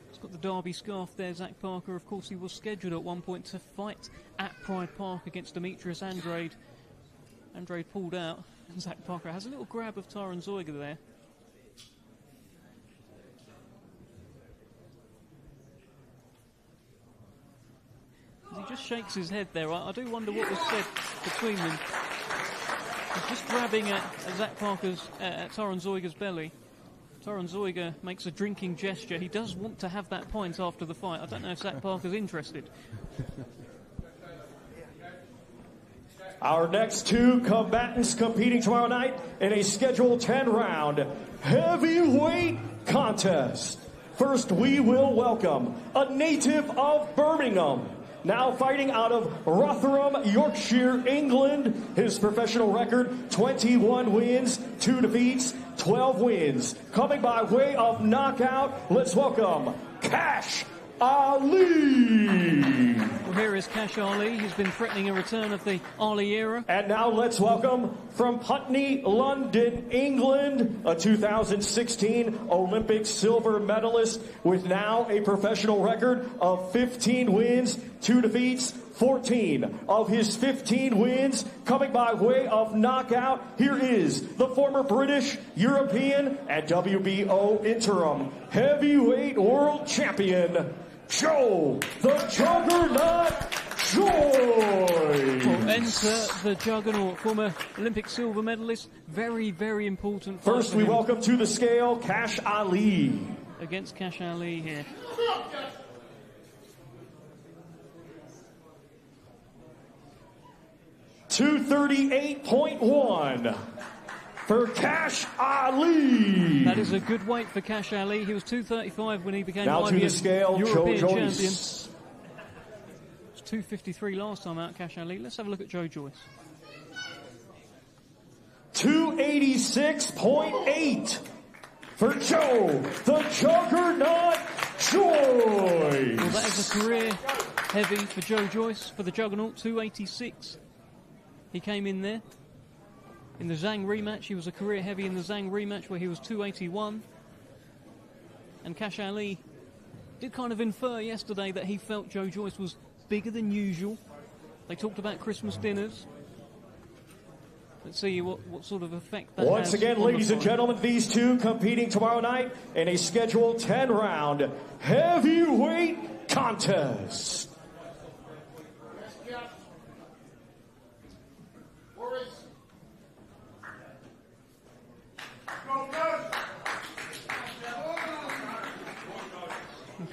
[SPEAKER 1] He's got the Derby scarf there, Zach Parker. Of course, he was scheduled at one point to fight at Pride Park against Demetrius Andrade. Andrade pulled out. Zach Parker has a little grab of Tyron Zoiger there. He just shakes his head there. I do wonder what was said between them. He's just grabbing at Zach Parker's, at Tyron Zoiger's belly. Tyron Zoiger makes a drinking gesture. He does want to have that pint after the fight. I don't know if Zach Parker's interested.
[SPEAKER 3] Our next two combatants competing tomorrow night in a scheduled 10-round heavyweight contest. First, we will welcome a native of Birmingham, now fighting out of Rotherham, Yorkshire, England. His professional record, 21 wins, 2 defeats, 12 wins. Coming by way of knockout, let's welcome Cash Ali.
[SPEAKER 1] Well, here is Cash Ali. He's been threatening a return of the Ali era.
[SPEAKER 3] And now let's welcome from Putney, London, England, a 2016 Olympic silver medalist with now a professional record of 15 wins, 2 defeats, 14 of his 15 wins coming by way of knockout. Here is the former British, European, and WBO interim heavyweight world champion, Joe the Juggernaut Joyce.
[SPEAKER 1] Well, enter the Juggernaut, former Olympic silver medalist. Very, very important fight.
[SPEAKER 3] First, we welcome to the scale Cash Ali.
[SPEAKER 1] Against Cash Ali here.
[SPEAKER 3] $238.1 for Cash Ali.
[SPEAKER 1] That is a good weight for Cash Ali. He was 235 when he became
[SPEAKER 3] now
[SPEAKER 1] IBO
[SPEAKER 3] to the scale,
[SPEAKER 1] European
[SPEAKER 3] Joe
[SPEAKER 1] champion.
[SPEAKER 3] Joyce.
[SPEAKER 1] It was 253 last time out, Cash Ali. Let's have a look at Joe Joyce.
[SPEAKER 3] 286.8 for Joe the Juggernaut Joyce.
[SPEAKER 1] Well, that is a career heavy for Joe Joyce for the Juggernaut, 286. He came in there. In the Zhang rematch, he was a career heavy in the Zhang rematch where he was 281. And Cash Ali did kind of infer yesterday that he felt Joe Joyce was bigger than usual. They talked about Christmas dinners. Let's see what sort of effect that has.
[SPEAKER 3] Once again, ladies and gentlemen, these two competing tomorrow night in a scheduled 10-round heavyweight contest.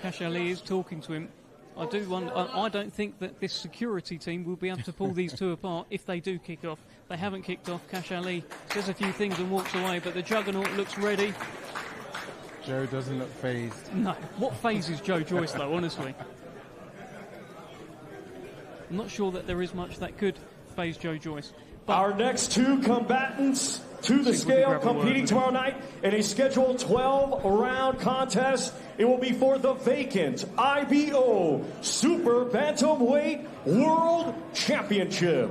[SPEAKER 1] Cash Ali is talking to him. I don't think that this security team will be able to pull these two apart if they do kick off. They haven't kicked off. Cash Ali says a few things and walks away, but the Juggernaut looks ready.
[SPEAKER 2] Joe doesn't look phased.
[SPEAKER 1] No. What phases Joe Joyce, though, honestly? I'm not sure that there is much that could phase Joe Joyce. But
[SPEAKER 3] our next two combatants to the scale competing tomorrow night in a scheduled 12-round contest. It will be for the vacant IBO Super Bantamweight World Championship.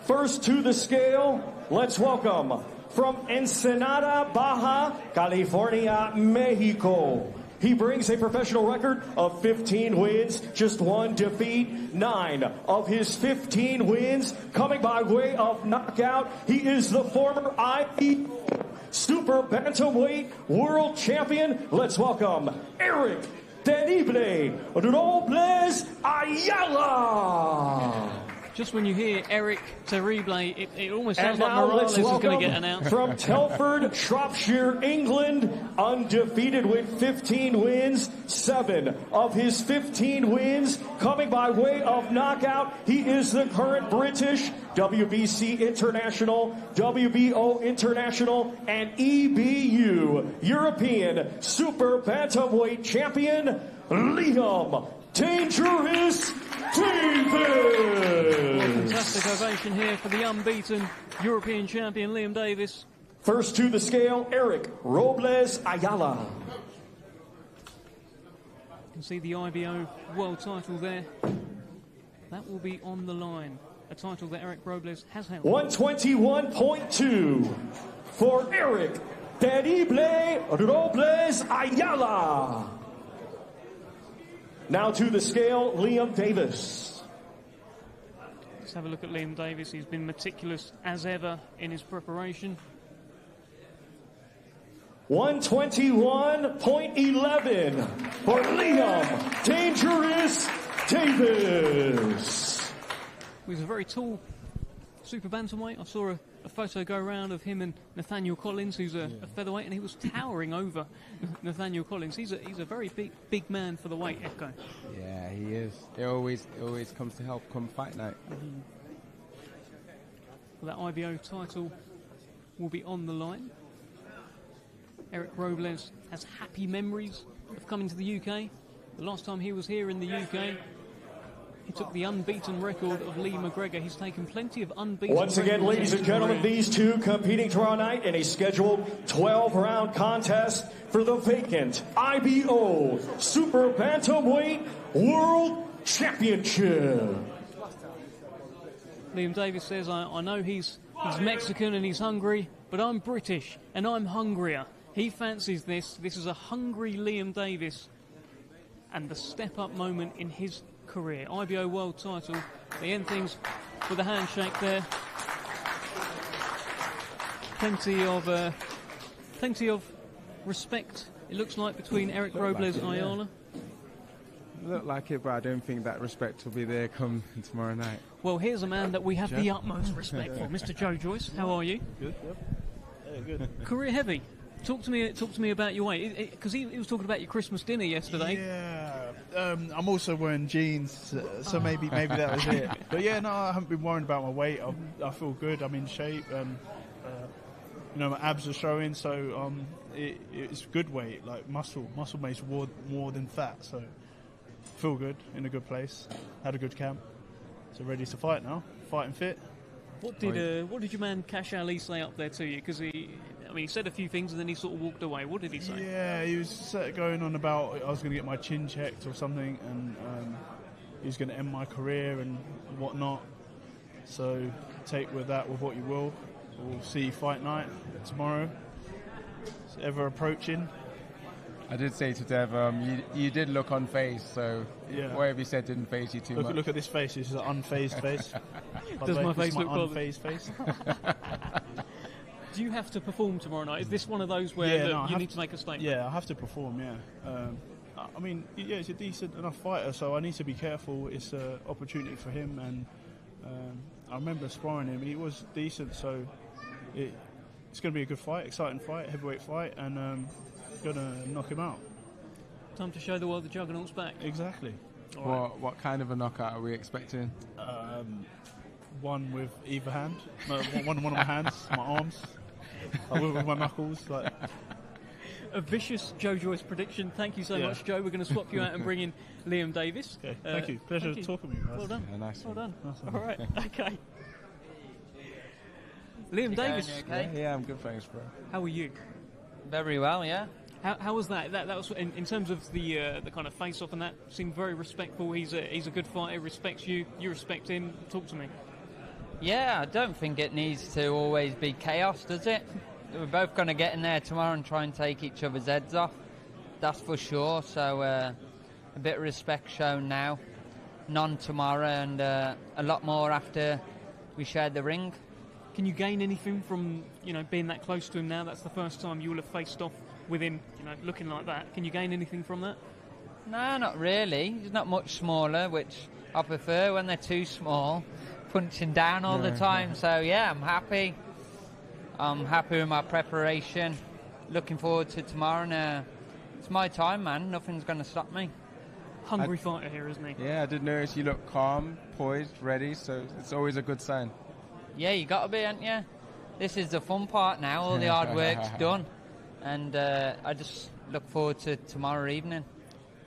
[SPEAKER 3] First to the scale, let's welcome from Ensenada, Baja, California, Mexico. He brings a professional record of 15 wins, just 1 defeat, 9 of his 15 wins coming by way of knockout. He is the former IBO Super Bantamweight World Champion. Let's welcome Eric Tenible Robles Ayala.
[SPEAKER 1] Just when you hear Eric Terrible, it almost sounds like Morales is going to get announced.
[SPEAKER 3] From Telford, Shropshire, England, undefeated with 15 wins, 7 of his 15 wins coming by way of knockout. He is the current British WBC International, WBO International, and EBU European Super Bantamweight Champion, Liam Dangerous Davies.
[SPEAKER 1] Classic ovation here for the unbeaten European champion Liam Davies.
[SPEAKER 3] First to the scale, Eric Robles Ayala.
[SPEAKER 1] You can see the IBO World title there. That will be on the line. A title that Eric Robles has held.
[SPEAKER 3] 121.2 for Eric Terrible Robles Ayala. Now to the scale, Liam Davies.
[SPEAKER 1] Let's have a look at Liam Davies. He's been meticulous as ever in his preparation.
[SPEAKER 3] 121.11 for Liam Dangerous Davies.
[SPEAKER 1] He's a very tall super bantamweight. I saw a photo go around of him and Nathaniel Collins, who's a featherweight, and he was towering over Nathaniel Collins. He's a very big man for the weight, Echo.
[SPEAKER 2] Yeah, he is. It always comes to help come fight night.
[SPEAKER 1] Well, that IBO title will be on the line. Eric Robles has happy memories of coming to the UK. The last time he was here in the UK, he took the unbeaten record of Lee McGregor. He's taken plenty of unbeaten
[SPEAKER 3] Once again,
[SPEAKER 1] records
[SPEAKER 3] ladies
[SPEAKER 1] in
[SPEAKER 3] and
[SPEAKER 1] his
[SPEAKER 3] gentlemen,
[SPEAKER 1] career.
[SPEAKER 3] these two competing tomorrow night in a scheduled 12-round contest for the vacant IBO Super Bantamweight World Championship.
[SPEAKER 1] Liam Davies says, I know he's Mexican and he's hungry, but I'm British and I'm hungrier. He fancies this. This is a hungry Liam Davies and the step-up moment in his career. IBO World title. They end things with a handshake there. Plenty of respect, it looks like, between Eric Robles and Ayala.
[SPEAKER 2] Look like it, but I don't think that respect will be there come tomorrow night.
[SPEAKER 1] Well, here's a man that we have the utmost respect for. Mr. Joe Joyce, how are you?
[SPEAKER 7] Good, yep. Yeah, good.
[SPEAKER 1] Career heavy. Talk to me about your weight, because he was talking about your Christmas dinner yesterday.
[SPEAKER 7] Yeah, I'm also wearing jeans, so maybe that was it. But yeah, no, I haven't been worrying about my weight. I feel good. I'm in shape. My abs are showing, so it's good weight. Like muscle makes more than fat. So feel good, in a good place. Had a good camp, so ready to fight now. Fighting fit.
[SPEAKER 1] What did your man Cash Ali say up there to you? Because he said a few things and then he sort of walked away. What did he say?
[SPEAKER 7] Yeah, he was going on about I was going to get my chin checked or something, and he was going to end my career and whatnot. So take with what you will. We'll see fight night tomorrow. It's ever approaching.
[SPEAKER 2] I did say to Dev, you did look unfazed, so whatever you said didn't faze you too much.
[SPEAKER 7] Look at this face. This is an unfazed face.
[SPEAKER 1] Does my face look
[SPEAKER 7] unfazed face?
[SPEAKER 1] Do you have to perform tomorrow night? Is this one of those where you need to make a statement?
[SPEAKER 7] Yeah, I have to perform, yeah. He's a decent enough fighter, so I need to be careful. It's an opportunity for him, and I remember sparring him. He was decent, so it's going to be a good fight, exciting fight, heavyweight fight, and going to knock him out.
[SPEAKER 1] Time to show the world the juggernaut's back.
[SPEAKER 7] Exactly.
[SPEAKER 2] What kind of a knockout are we expecting?
[SPEAKER 7] One with either hand. No, one of my hands, my arms. With my knuckles. Like.
[SPEAKER 1] A vicious Joe Joyce prediction. Thank you so much, Joe. We're going to swap you out and bring in Liam Davies.
[SPEAKER 7] Okay, thank you. Pleasure talking with you guys.
[SPEAKER 1] Well done.
[SPEAKER 2] Yeah, nice
[SPEAKER 1] well
[SPEAKER 2] one.
[SPEAKER 1] done. All right, okay. Liam Davies.
[SPEAKER 8] Okay?
[SPEAKER 2] Yeah, I'm good, thanks, bro.
[SPEAKER 1] How are you?
[SPEAKER 8] Very well, yeah.
[SPEAKER 1] How was that? That was in terms of the kind of face-off, and that seemed very respectful. He's a good fighter, respects you. You respect him. Talk to me.
[SPEAKER 8] Yeah, I don't think it needs to always be chaos, does it? We're both going to get in there tomorrow and try and take each other's heads off. That's for sure. So a bit of respect shown now. None tomorrow, and a lot more after we shared the ring.
[SPEAKER 1] Can you gain anything from being that close to him now? That's the first time you will have faced off with him, looking like that. Can you gain anything from that?
[SPEAKER 8] No, not really. He's not much smaller, which I prefer when they're too small, punching down all the time. So yeah, I'm happy. I'm happy with my preparation. Looking forward to tomorrow. And it's my time, man. Nothing's going to stop me.
[SPEAKER 1] Hungry fighter here, isn't he?
[SPEAKER 2] Yeah, I did notice you look calm, poised, ready. So it's always a good sign.
[SPEAKER 8] Yeah, you got to be, ain't you? This is the fun part now. All the hard work's done. And I just look forward to tomorrow evening.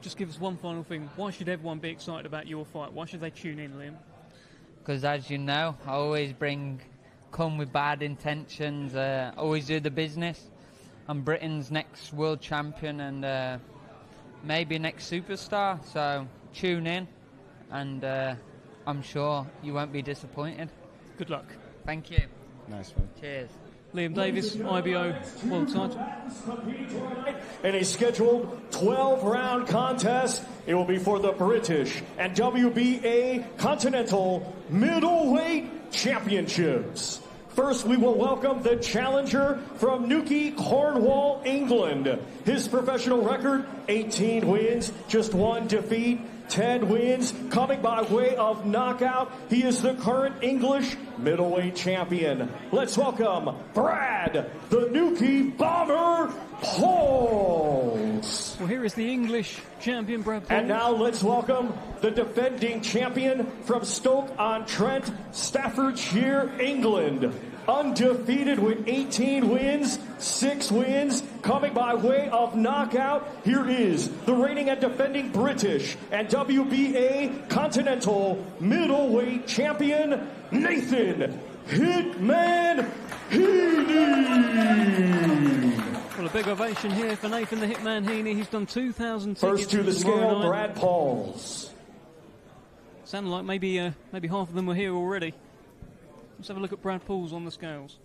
[SPEAKER 1] Just give us one final thing. Why should everyone be excited about your fight? Why should they tune in, Liam?
[SPEAKER 8] because as you know, I always come with bad intentions, always do the business. I'm Britain's next world champion and maybe next superstar, so tune in and I'm sure you won't be disappointed.
[SPEAKER 1] Good luck.
[SPEAKER 8] Thank you.
[SPEAKER 2] Nice one.
[SPEAKER 8] Cheers.
[SPEAKER 1] Liam Davies, IBO World title.
[SPEAKER 3] In a scheduled 12-round contest, it will be for the British and WBA Continental Middleweight Championships. First, we will welcome the challenger from Newquay, Cornwall, England. His professional record, 18 wins, just 1 defeat, 10 wins, coming by way of knockout. He is the current English middleweight champion. Let's welcome Brad, the Newquay Bomber, Pauls.
[SPEAKER 1] Well, here is the English champion, Brad Pauls.
[SPEAKER 3] And now let's welcome the defending champion from Stoke-on-Trent, Staffordshire, England. Undefeated with 18 wins, 6 wins, coming by way of knockout. Here is the reigning and defending British and WBA Continental Middleweight Champion, Nathan Hitman Heaney.
[SPEAKER 1] Well, a big ovation here for Nathan the Hitman Heaney. He's done 2,000 tickets.
[SPEAKER 3] First to the scale, Brad Pauls.
[SPEAKER 1] Sounded like maybe half of them were here already. Let's have a look at Brad Pauls on the scales.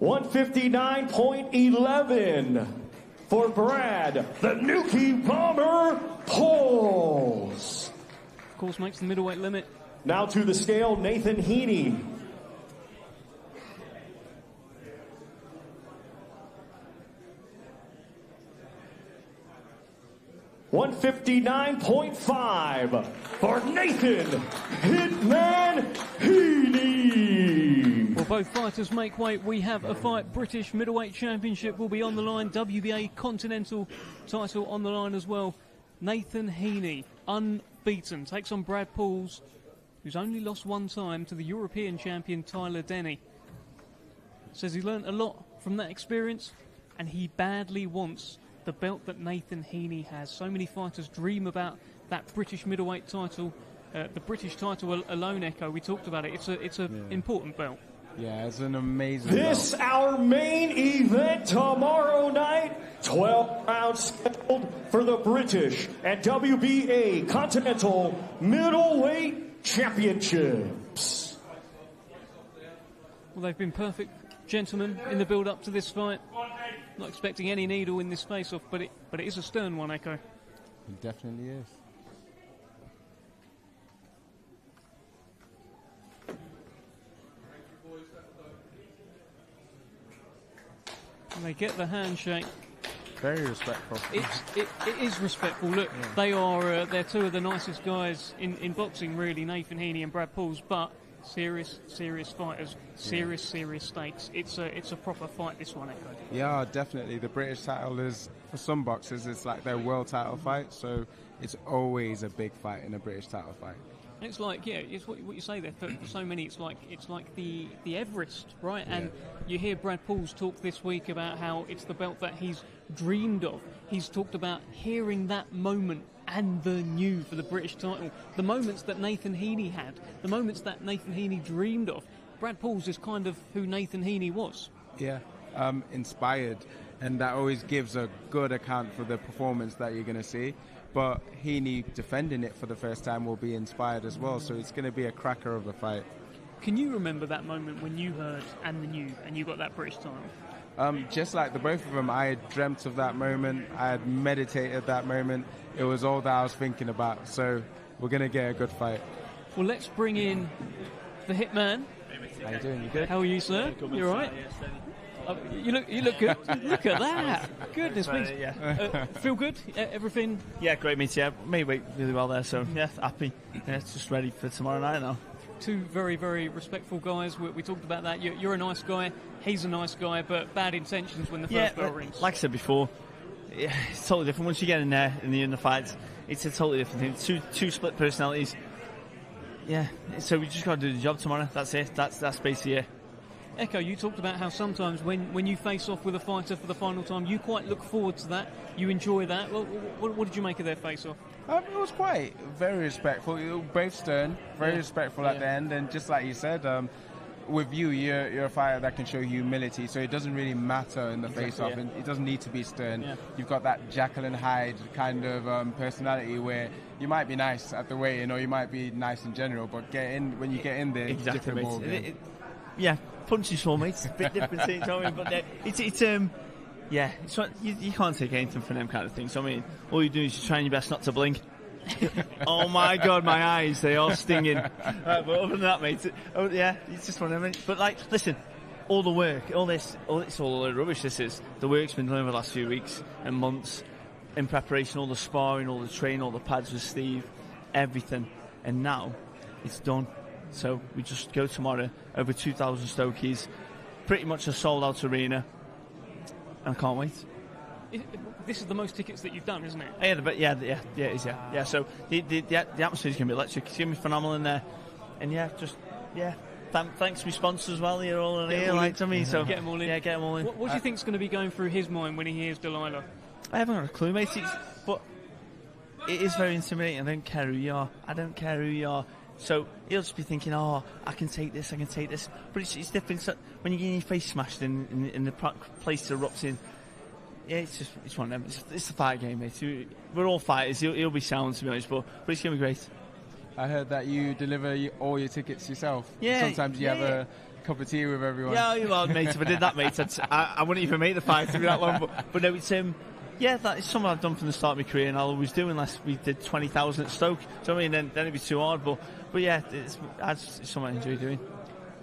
[SPEAKER 3] 159.11 for Brad, the Newquay Bomber, Pauls.
[SPEAKER 1] Of course, makes the middleweight limit.
[SPEAKER 3] Now to the scale, Nathan Heaney. 159.5 for Nathan Hitman Heaney.
[SPEAKER 1] Well, both fighters make weight. We have a fight. British Middleweight Championship will be on the line. WBA Continental title on the line as well. Nathan Heaney, unbeaten, takes on Brad Pauls, who's only lost 1 time to the European champion Tyler Denny. Says he learnt a lot from that experience, and he badly wants the belt that Nathan Heaney has. So many fighters dream about that British middleweight title. The British title alone, Echo, we talked about it. It's an important belt.
[SPEAKER 2] Yeah, it's an amazing
[SPEAKER 3] This
[SPEAKER 2] belt.
[SPEAKER 3] our main event tomorrow night. 12 rounds scheduled for the British and WBA Continental Middleweight Championships.
[SPEAKER 1] Well, they've been perfect gentlemen in the build-up to this fight. Not expecting any needle in this face-off, but it is a stern one, Echo.
[SPEAKER 2] It definitely is.
[SPEAKER 1] And they get the handshake.
[SPEAKER 2] Very respectful.
[SPEAKER 1] It is respectful. Look, yeah. They're 2 of the nicest guys in boxing, really, Nathan Heaney and Brad Pauls, but serious fighters, serious stakes. It's a proper fight, this one, Echo.
[SPEAKER 2] Yeah, definitely. The British title is, for some boxers, it's like their world title fight, so it's always a big fight in a British title fight.
[SPEAKER 1] It's like, yeah, it's what you say there. For so many, it's like the Everest, right? And you hear Brad Pauls talk this week about how it's the belt that he's dreamed of. He's talked about hearing that moment and the new for the British title. The moments that Nathan Heaney had, the moments that Nathan Heaney dreamed of. Brad Pauls is kind of who Nathan Heaney was.
[SPEAKER 2] Yeah, inspired, and that always gives a good account for the performance that you're going to see. But Heaney defending it for the first time will be inspired as well, so it's going to be a cracker of a fight.
[SPEAKER 1] Can you remember that moment when you heard and the new and you got that British title?
[SPEAKER 2] Just like the both of them, I had dreamt of that moment. I had meditated that moment. It was all that I was thinking about. So we're going to get a good fight.
[SPEAKER 1] Well, let's bring in the Hitman.
[SPEAKER 2] How you doing? You good?
[SPEAKER 1] How are you, sir? You all right? You look good. Look at that. Goodness me. Feel good? Everything?
[SPEAKER 9] Yeah, great meeting. Yeah, made weight really well there, so yeah, happy. Yeah, it's just ready for tomorrow night now.
[SPEAKER 1] 2 very, very respectful guys. We talked about that. You're a nice guy. He's a nice guy, but bad intentions when the first bell rings.
[SPEAKER 9] Like I said before, it's totally different. Once you get in there in the fights, it's a totally different thing. Two split personalities. Yeah, so we just got to do the job tomorrow. That's it. That's basically it.
[SPEAKER 1] Echo, you talked about how sometimes when you face off with a fighter for the final time, you quite look forward to that. You enjoy that. What did you make of their face-off?
[SPEAKER 2] It was very respectful. Both stern, very respectful at the end. And just like you said, with you're a fighter that can show humility, so it doesn't really matter in the face-off, and it doesn't need to be stern. Yeah. You've got that Jekyll and Hyde kind of personality where you might be nice at the weigh-in, or you might be nice in general, but when you get in there, it's different ball game.
[SPEAKER 9] Yeah, punching small, mate. It's a bit different thing, you know what I mean? But it's you can't take anything from them kind of things. So, I mean, all you do is you're trying your best not to blink. Oh my God, my eyes, they are stinging. But other than that, mate, it's just one of them. But listen, all the work, all this all the rubbish this is, the work's been done over the last few weeks and months in preparation, all the sparring, all the training, all the pads with Steve, everything. And now it's done. So we just go tomorrow, over 2,000 Stokies, pretty much a sold-out arena, and I can't wait.
[SPEAKER 1] This is the most tickets that you've done, isn't it?
[SPEAKER 9] Yeah, it is. Yeah. So the atmosphere is going to be electric. It's going to be phenomenal in there, and thanks to my sponsors as well. You're all in here, like to me. So
[SPEAKER 1] get them all in.
[SPEAKER 9] Yeah, get them all in.
[SPEAKER 1] What do you think's going to be going through his mind when he hears Delilah?
[SPEAKER 9] I haven't got a clue, mate. But it is very intimidating. I don't care who you are. So he'll just be thinking, I can take this. But it's different. So when you're getting your face smashed in the place erupting, yeah, it's one of them. It's the fight game, mate. We're all fighters. He'll be sound, to be honest, but it's going to be great.
[SPEAKER 2] I heard that you deliver all your tickets yourself.
[SPEAKER 9] Yeah.
[SPEAKER 2] Sometimes you have a cup of tea with everyone.
[SPEAKER 9] Yeah, well, mate, if I did that, mate, I wouldn't even make the fight to be that long. But no, it's that is something I've done from the start of my career, and I'll always do unless we did 20,000 at Stoke. So I mean, then it'd be too hard. But yeah, it's something I enjoy doing.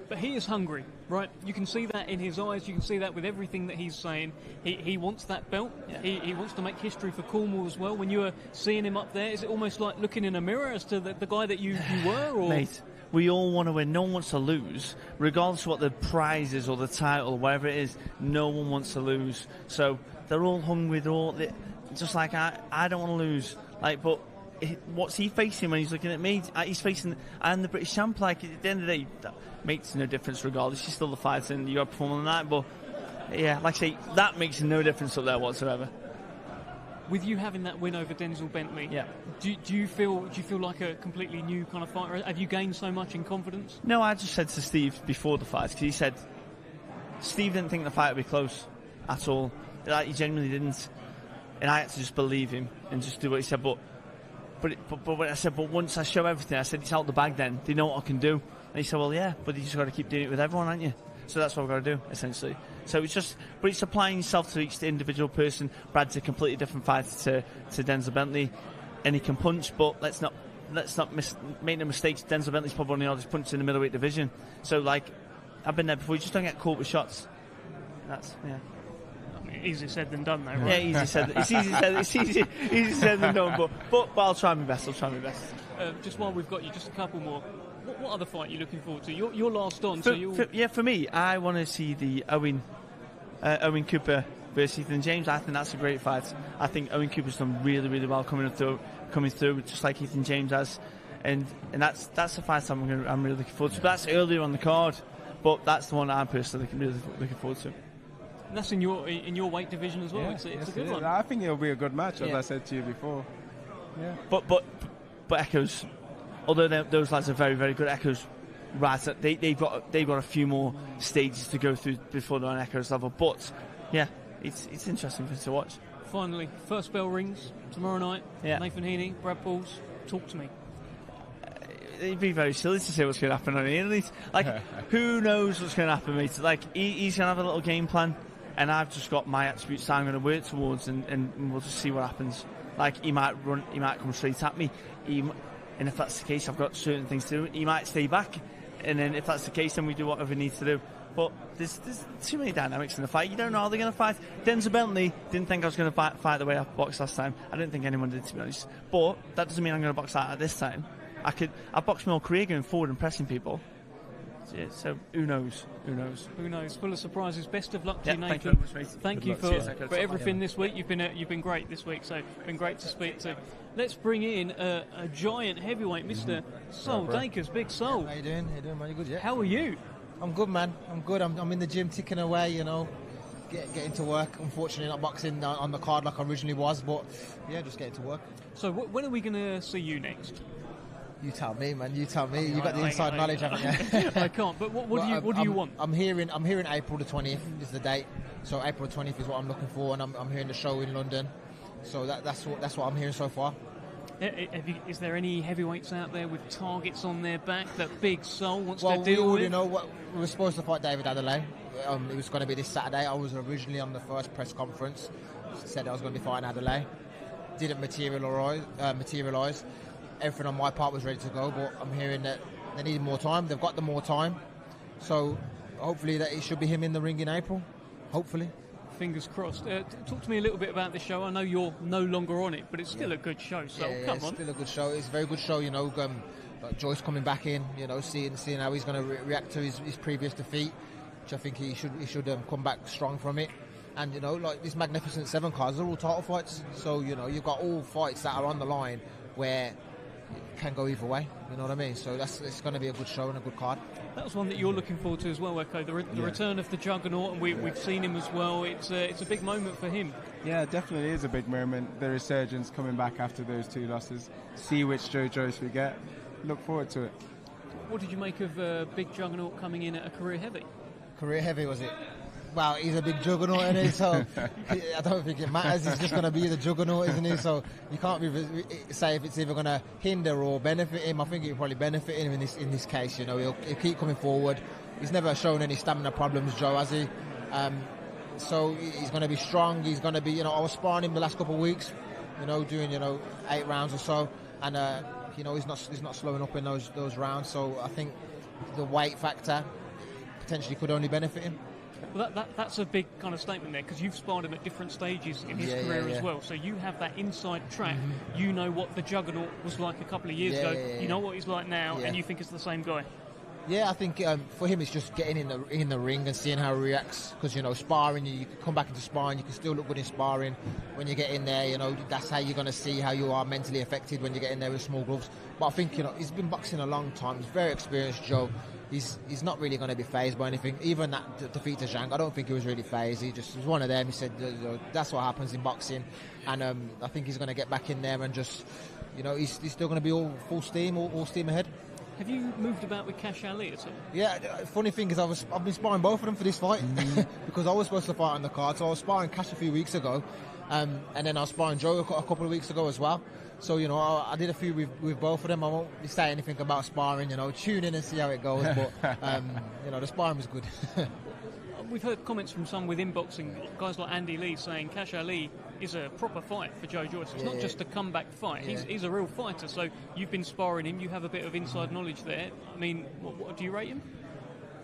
[SPEAKER 1] But he is hungry, right? You can see that in his eyes. You can see that with everything that he's saying. He wants that belt. Yeah. He wants to make history for Cornwall as well. When you were seeing him up there, is it almost like looking in a mirror as to the guy that you were? Or?
[SPEAKER 9] Mate, we all want to win. No one wants to lose. Regardless of what the prize is or the title or whatever it is, no one wants to lose. So they're all hungry. Just like I don't want to lose. But what's he facing when he's looking at me? He's facing the British champ. At the end of the day, that makes no difference regardless. You're still the fighter and you got to perform on the night. But yeah, like I say, that makes no difference up there whatsoever.
[SPEAKER 1] With you having that win over Denzel Bentley, do you feel like a completely new kind of fighter? Have you gained so much in confidence?
[SPEAKER 9] No, I just said to Steve before the fight, because he said Steve didn't think the fight would be close at all. He genuinely didn't, and I had to just believe him and just do what he said. But when I said, but once I show everything, I said it's out the bag. Then they know what I can do. And he said, well, yeah, but you just got to keep doing it with everyone, aren't you? So that's what we've got to do, essentially. So it's applying yourself to each individual person. Brad's a completely different fighter to Denzel Bentley, and he can punch, but let's not make no mistakes. Denzel Bentley's probably one of the hardest punchers in the middleweight division. So I've been there before. You just don't get caught with shots. That's
[SPEAKER 1] Easier said than done, though, right?
[SPEAKER 9] Yeah, easy said. It's easy said than done. But I'll try my best.
[SPEAKER 1] Just while we've got you, just a couple more. What other fight are you looking forward to? You're last on,
[SPEAKER 9] for me, I want to see the Owen Cooper versus Ethan James. I think that's a great fight. I think Owen Cooper's done really, really well coming through, just like Ethan James has, and that's a fight I'm really looking forward to. But that's earlier on the card, but that's the one I'm personally really looking forward to.
[SPEAKER 1] And that's in your weight division as well. It's a good one.
[SPEAKER 2] I think it'll be a good match, as I said to you before. Yeah.
[SPEAKER 9] But Echoes, although those lads are very, very good, Echoes, right? They've got a few more stages to go through before they're on Echoes level. But yeah, it's interesting for us to watch.
[SPEAKER 1] Finally, first bell rings tomorrow night. Yeah. Nathan Heaney, Brad Pauls. Talk to me.
[SPEAKER 9] It'd be very silly to say what's going to happen on here. Who knows what's going to happen, mate? He's going to have a little game plan. And I've just got my attributes that I'm going to work towards, and we'll just see what happens. He might run, he might come straight at me, and if that's the case, I've got certain things to do. He might stay back, and then if that's the case, then we do whatever we need to do. But there's too many dynamics in the fight. You don't know how they're going to fight. Denzel Bentley didn't think I was going to fight the way I boxed last time. I didn't think anyone did, to be honest. But that doesn't mean I'm going to box that at this time. I've boxed my whole career going forward and pressing people. So who knows?
[SPEAKER 1] Full of surprises. Best of luck to you, Nathan.
[SPEAKER 9] Thank you very much, mate.
[SPEAKER 1] Thank you for everything this week. You've been great this week. So been great to speak to. Let's bring in a giant heavyweight, Mr. Sol Dacres, Big Sol.
[SPEAKER 10] How you doing? Very good, yeah.
[SPEAKER 1] How are you?
[SPEAKER 10] I'm good, man. I'm good. I'm in the gym ticking away, you know, getting to work. Unfortunately, not boxing on the card like I originally was, but yeah, just getting to work.
[SPEAKER 1] So when are we going to see you next?
[SPEAKER 10] You tell me, man. You tell me. You got the inside knowledge, haven't you?
[SPEAKER 1] I can't. But what do you want?
[SPEAKER 10] I'm hearing April the 20th is the date. So April 20th is what I'm looking for, and I'm hearing the show in London. So that's what I'm hearing so far.
[SPEAKER 1] Is there any heavyweights out there with targets on their back that Big Soul wants to deal
[SPEAKER 10] we
[SPEAKER 1] with?
[SPEAKER 10] already know what we were supposed to fight David Adelaide. It was going to be this Saturday. I was originally on the first press conference. Said I was going to be fighting Adelaide. Didn't materialise. Everything on my part was ready to go, but I'm hearing that they need more time. They've got the more time. So hopefully that it should be him in the ring in April. Hopefully.
[SPEAKER 1] Fingers crossed. Talk to me a little bit about the show. I know you're no longer on it, but it's still a good show. So come on.
[SPEAKER 10] It's still a good show. It's a very good show. You know, like Joyce coming back in. You know, seeing how he's going to react to his previous defeat, which I think he should come back strong from it. And you know, like this Magnificent Seven cards are all title fights. So you know, you've got all fights that are on the line where it can go either way. You know what I mean? So it's going to be a good show and a good card.
[SPEAKER 1] That was one that you're looking forward to as well, Echo. The return of the Juggernaut, and we've seen him as well. It's a big moment for him.
[SPEAKER 2] Yeah, definitely is a big moment. The resurgence coming back after those 2 losses. See which Joyce we get. Look forward to it.
[SPEAKER 1] What did you make of Big Juggernaut coming in at a career heavy?
[SPEAKER 10] Career heavy, was it? Well, he's a big juggernaut, isn't he? So I don't think it matters. He's just going to be the juggernaut, isn't he? So you can't say if it's either going to hinder or benefit him. I think it will probably benefit him in this case. You know, he'll keep coming forward. He's never shown any stamina problems, Joe, has he? So he's going to be strong. He's going to be, you know, I was sparring him the last couple of weeks, you know, doing 8 rounds or so, and you know he's not slowing up in those rounds. So I think the weight factor potentially could only benefit him.
[SPEAKER 1] Well, that's a big kind of statement there, because you've sparred him at different stages in his career as well. So you have that inside track. Mm-hmm. You know what the Juggernaut was like a couple of years ago. You know what he's like now, and you think it's the same guy.
[SPEAKER 10] Yeah, I think for him it's just getting in the ring and seeing how he reacts. Because, you know, sparring, you can come back into sparring, you can still look good in sparring. When you get in there, you know, that's how you're going to see how you are mentally affected when you get in there with small gloves. But I think, you know, he's been boxing a long time. He's very experienced, Joe. He's not really going to be fazed by anything. Even that defeat to Zhang, I don't think he was really fazed. He just was one of them. He said, that's what happens in boxing. And I think he's going to get back in there and just, you know, he's still going to be all full steam, all steam ahead.
[SPEAKER 1] Have you moved about with Cash Ali at all?
[SPEAKER 10] Yeah, funny thing is I've been sparring both of them for this fight because I was supposed to fight on the card. So I was sparring Cash a few weeks ago, and then I was sparring Joe a couple of weeks ago as well. So, you know, I did a few with both of them. I won't say anything about sparring, you know, tune in and see how it goes. But, you know, the sparring was good.
[SPEAKER 1] We've heard comments from some within boxing, guys like Andy Lee, saying Cash Ali is a proper fight for Joe Joyce. It's not just a comeback fight. He's a real fighter. So you've been sparring him. You have a bit of inside knowledge there. I mean, what do you rate him?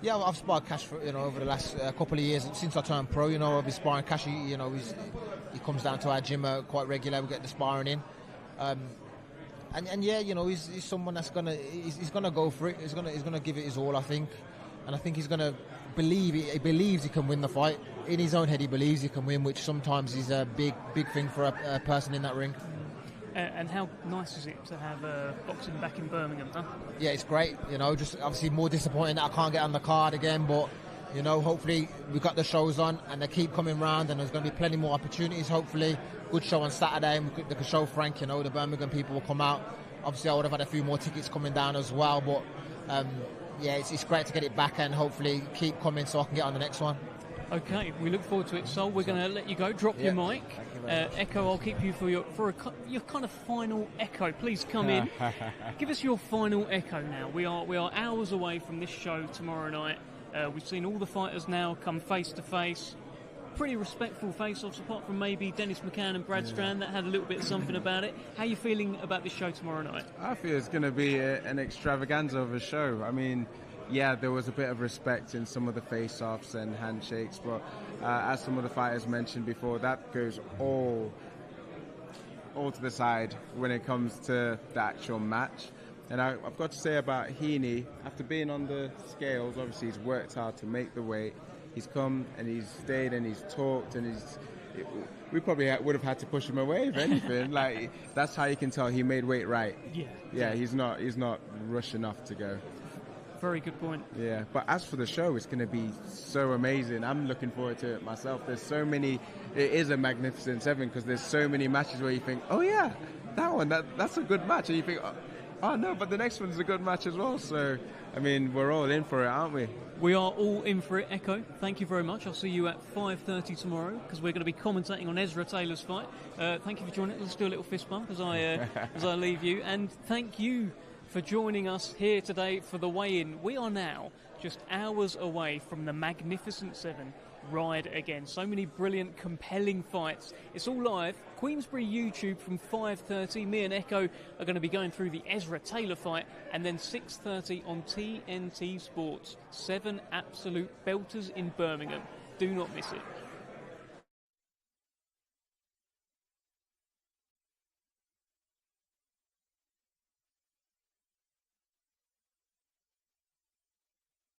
[SPEAKER 10] Yeah, well, I've sparred Cash for, you know, over the last couple of years since I turned pro. You know, I've been sparring Cash. You know, he comes down to our gym quite regular. We get the sparring in. And yeah, you know, he's someone that's he's gonna go for it. He's gonna give it his all, I think, and I think he's gonna believe it. He believes he can win the fight. In his own head, he believes he can win, which sometimes is a big thing for a person in that ring.
[SPEAKER 1] And how nice is it to have boxing back in Birmingham, huh?
[SPEAKER 10] Yeah, it's great. You know, just obviously more disappointing that I can't get on the card again, but you know, hopefully we've got the shows on and they keep coming round, and there's going to be plenty more opportunities. Hopefully, good show on Saturday, and they can show Frank. You know, the Birmingham people will come out. Obviously, I would have had a few more tickets coming down as well, but yeah, it's great to get it back and hopefully keep coming so I can get on the next one.
[SPEAKER 1] Okay, we look forward to it. Sol, we're going to let you go. Drop your mic. Echo, I'll keep you for your kind of final echo. Please come in. Give us your final echo now. We are hours away from this show tomorrow night. We've seen all the fighters now come face to face. Pretty respectful face-offs, apart from maybe Dennis McCann and Brad Strand that had a little bit of something about it. How are you feeling about this show tomorrow night?
[SPEAKER 2] I feel it's going to be an extravaganza of a show. I mean, yeah, there was a bit of respect in some of the face-offs and handshakes, but as some of the fighters mentioned before, that goes all to the side when it comes to the actual match. And I've got to say about Heaney, after being on the scales, obviously he's worked hard to make the weight. He's come and he's stayed and he's talked and we probably would have had to push him away if anything. Like, that's how you can tell he made weight right. Yeah, he's not rushing off to go.
[SPEAKER 1] Very good point.
[SPEAKER 2] Yeah, but as for the show, it's going to be so amazing. I'm looking forward to it myself. There's so many. It is a magnificent 7 because there's so many matches where you think, oh yeah, that one, that's a good match, and you think, oh no, but the next one's a good match as well. So, I mean, we're all in for it, aren't we?
[SPEAKER 1] We are all in for it. Echo, thank you very much. I'll see you at 5:30 tomorrow because we're going to be commentating on Ezra Taylor's fight. Thank you for joining us. Let's do a little fist bump as I leave you. And thank you for joining us here today for the weigh-in. We are now just hours away from the Magnificent 7 ride again. So many brilliant, compelling fights. It's all live. Queensbury YouTube from 5:30. Me and Echo are going to be going through the Ezra Taylor fight, and then 6:30 on TNT Sports. 7 absolute belters in Birmingham. Do not miss it.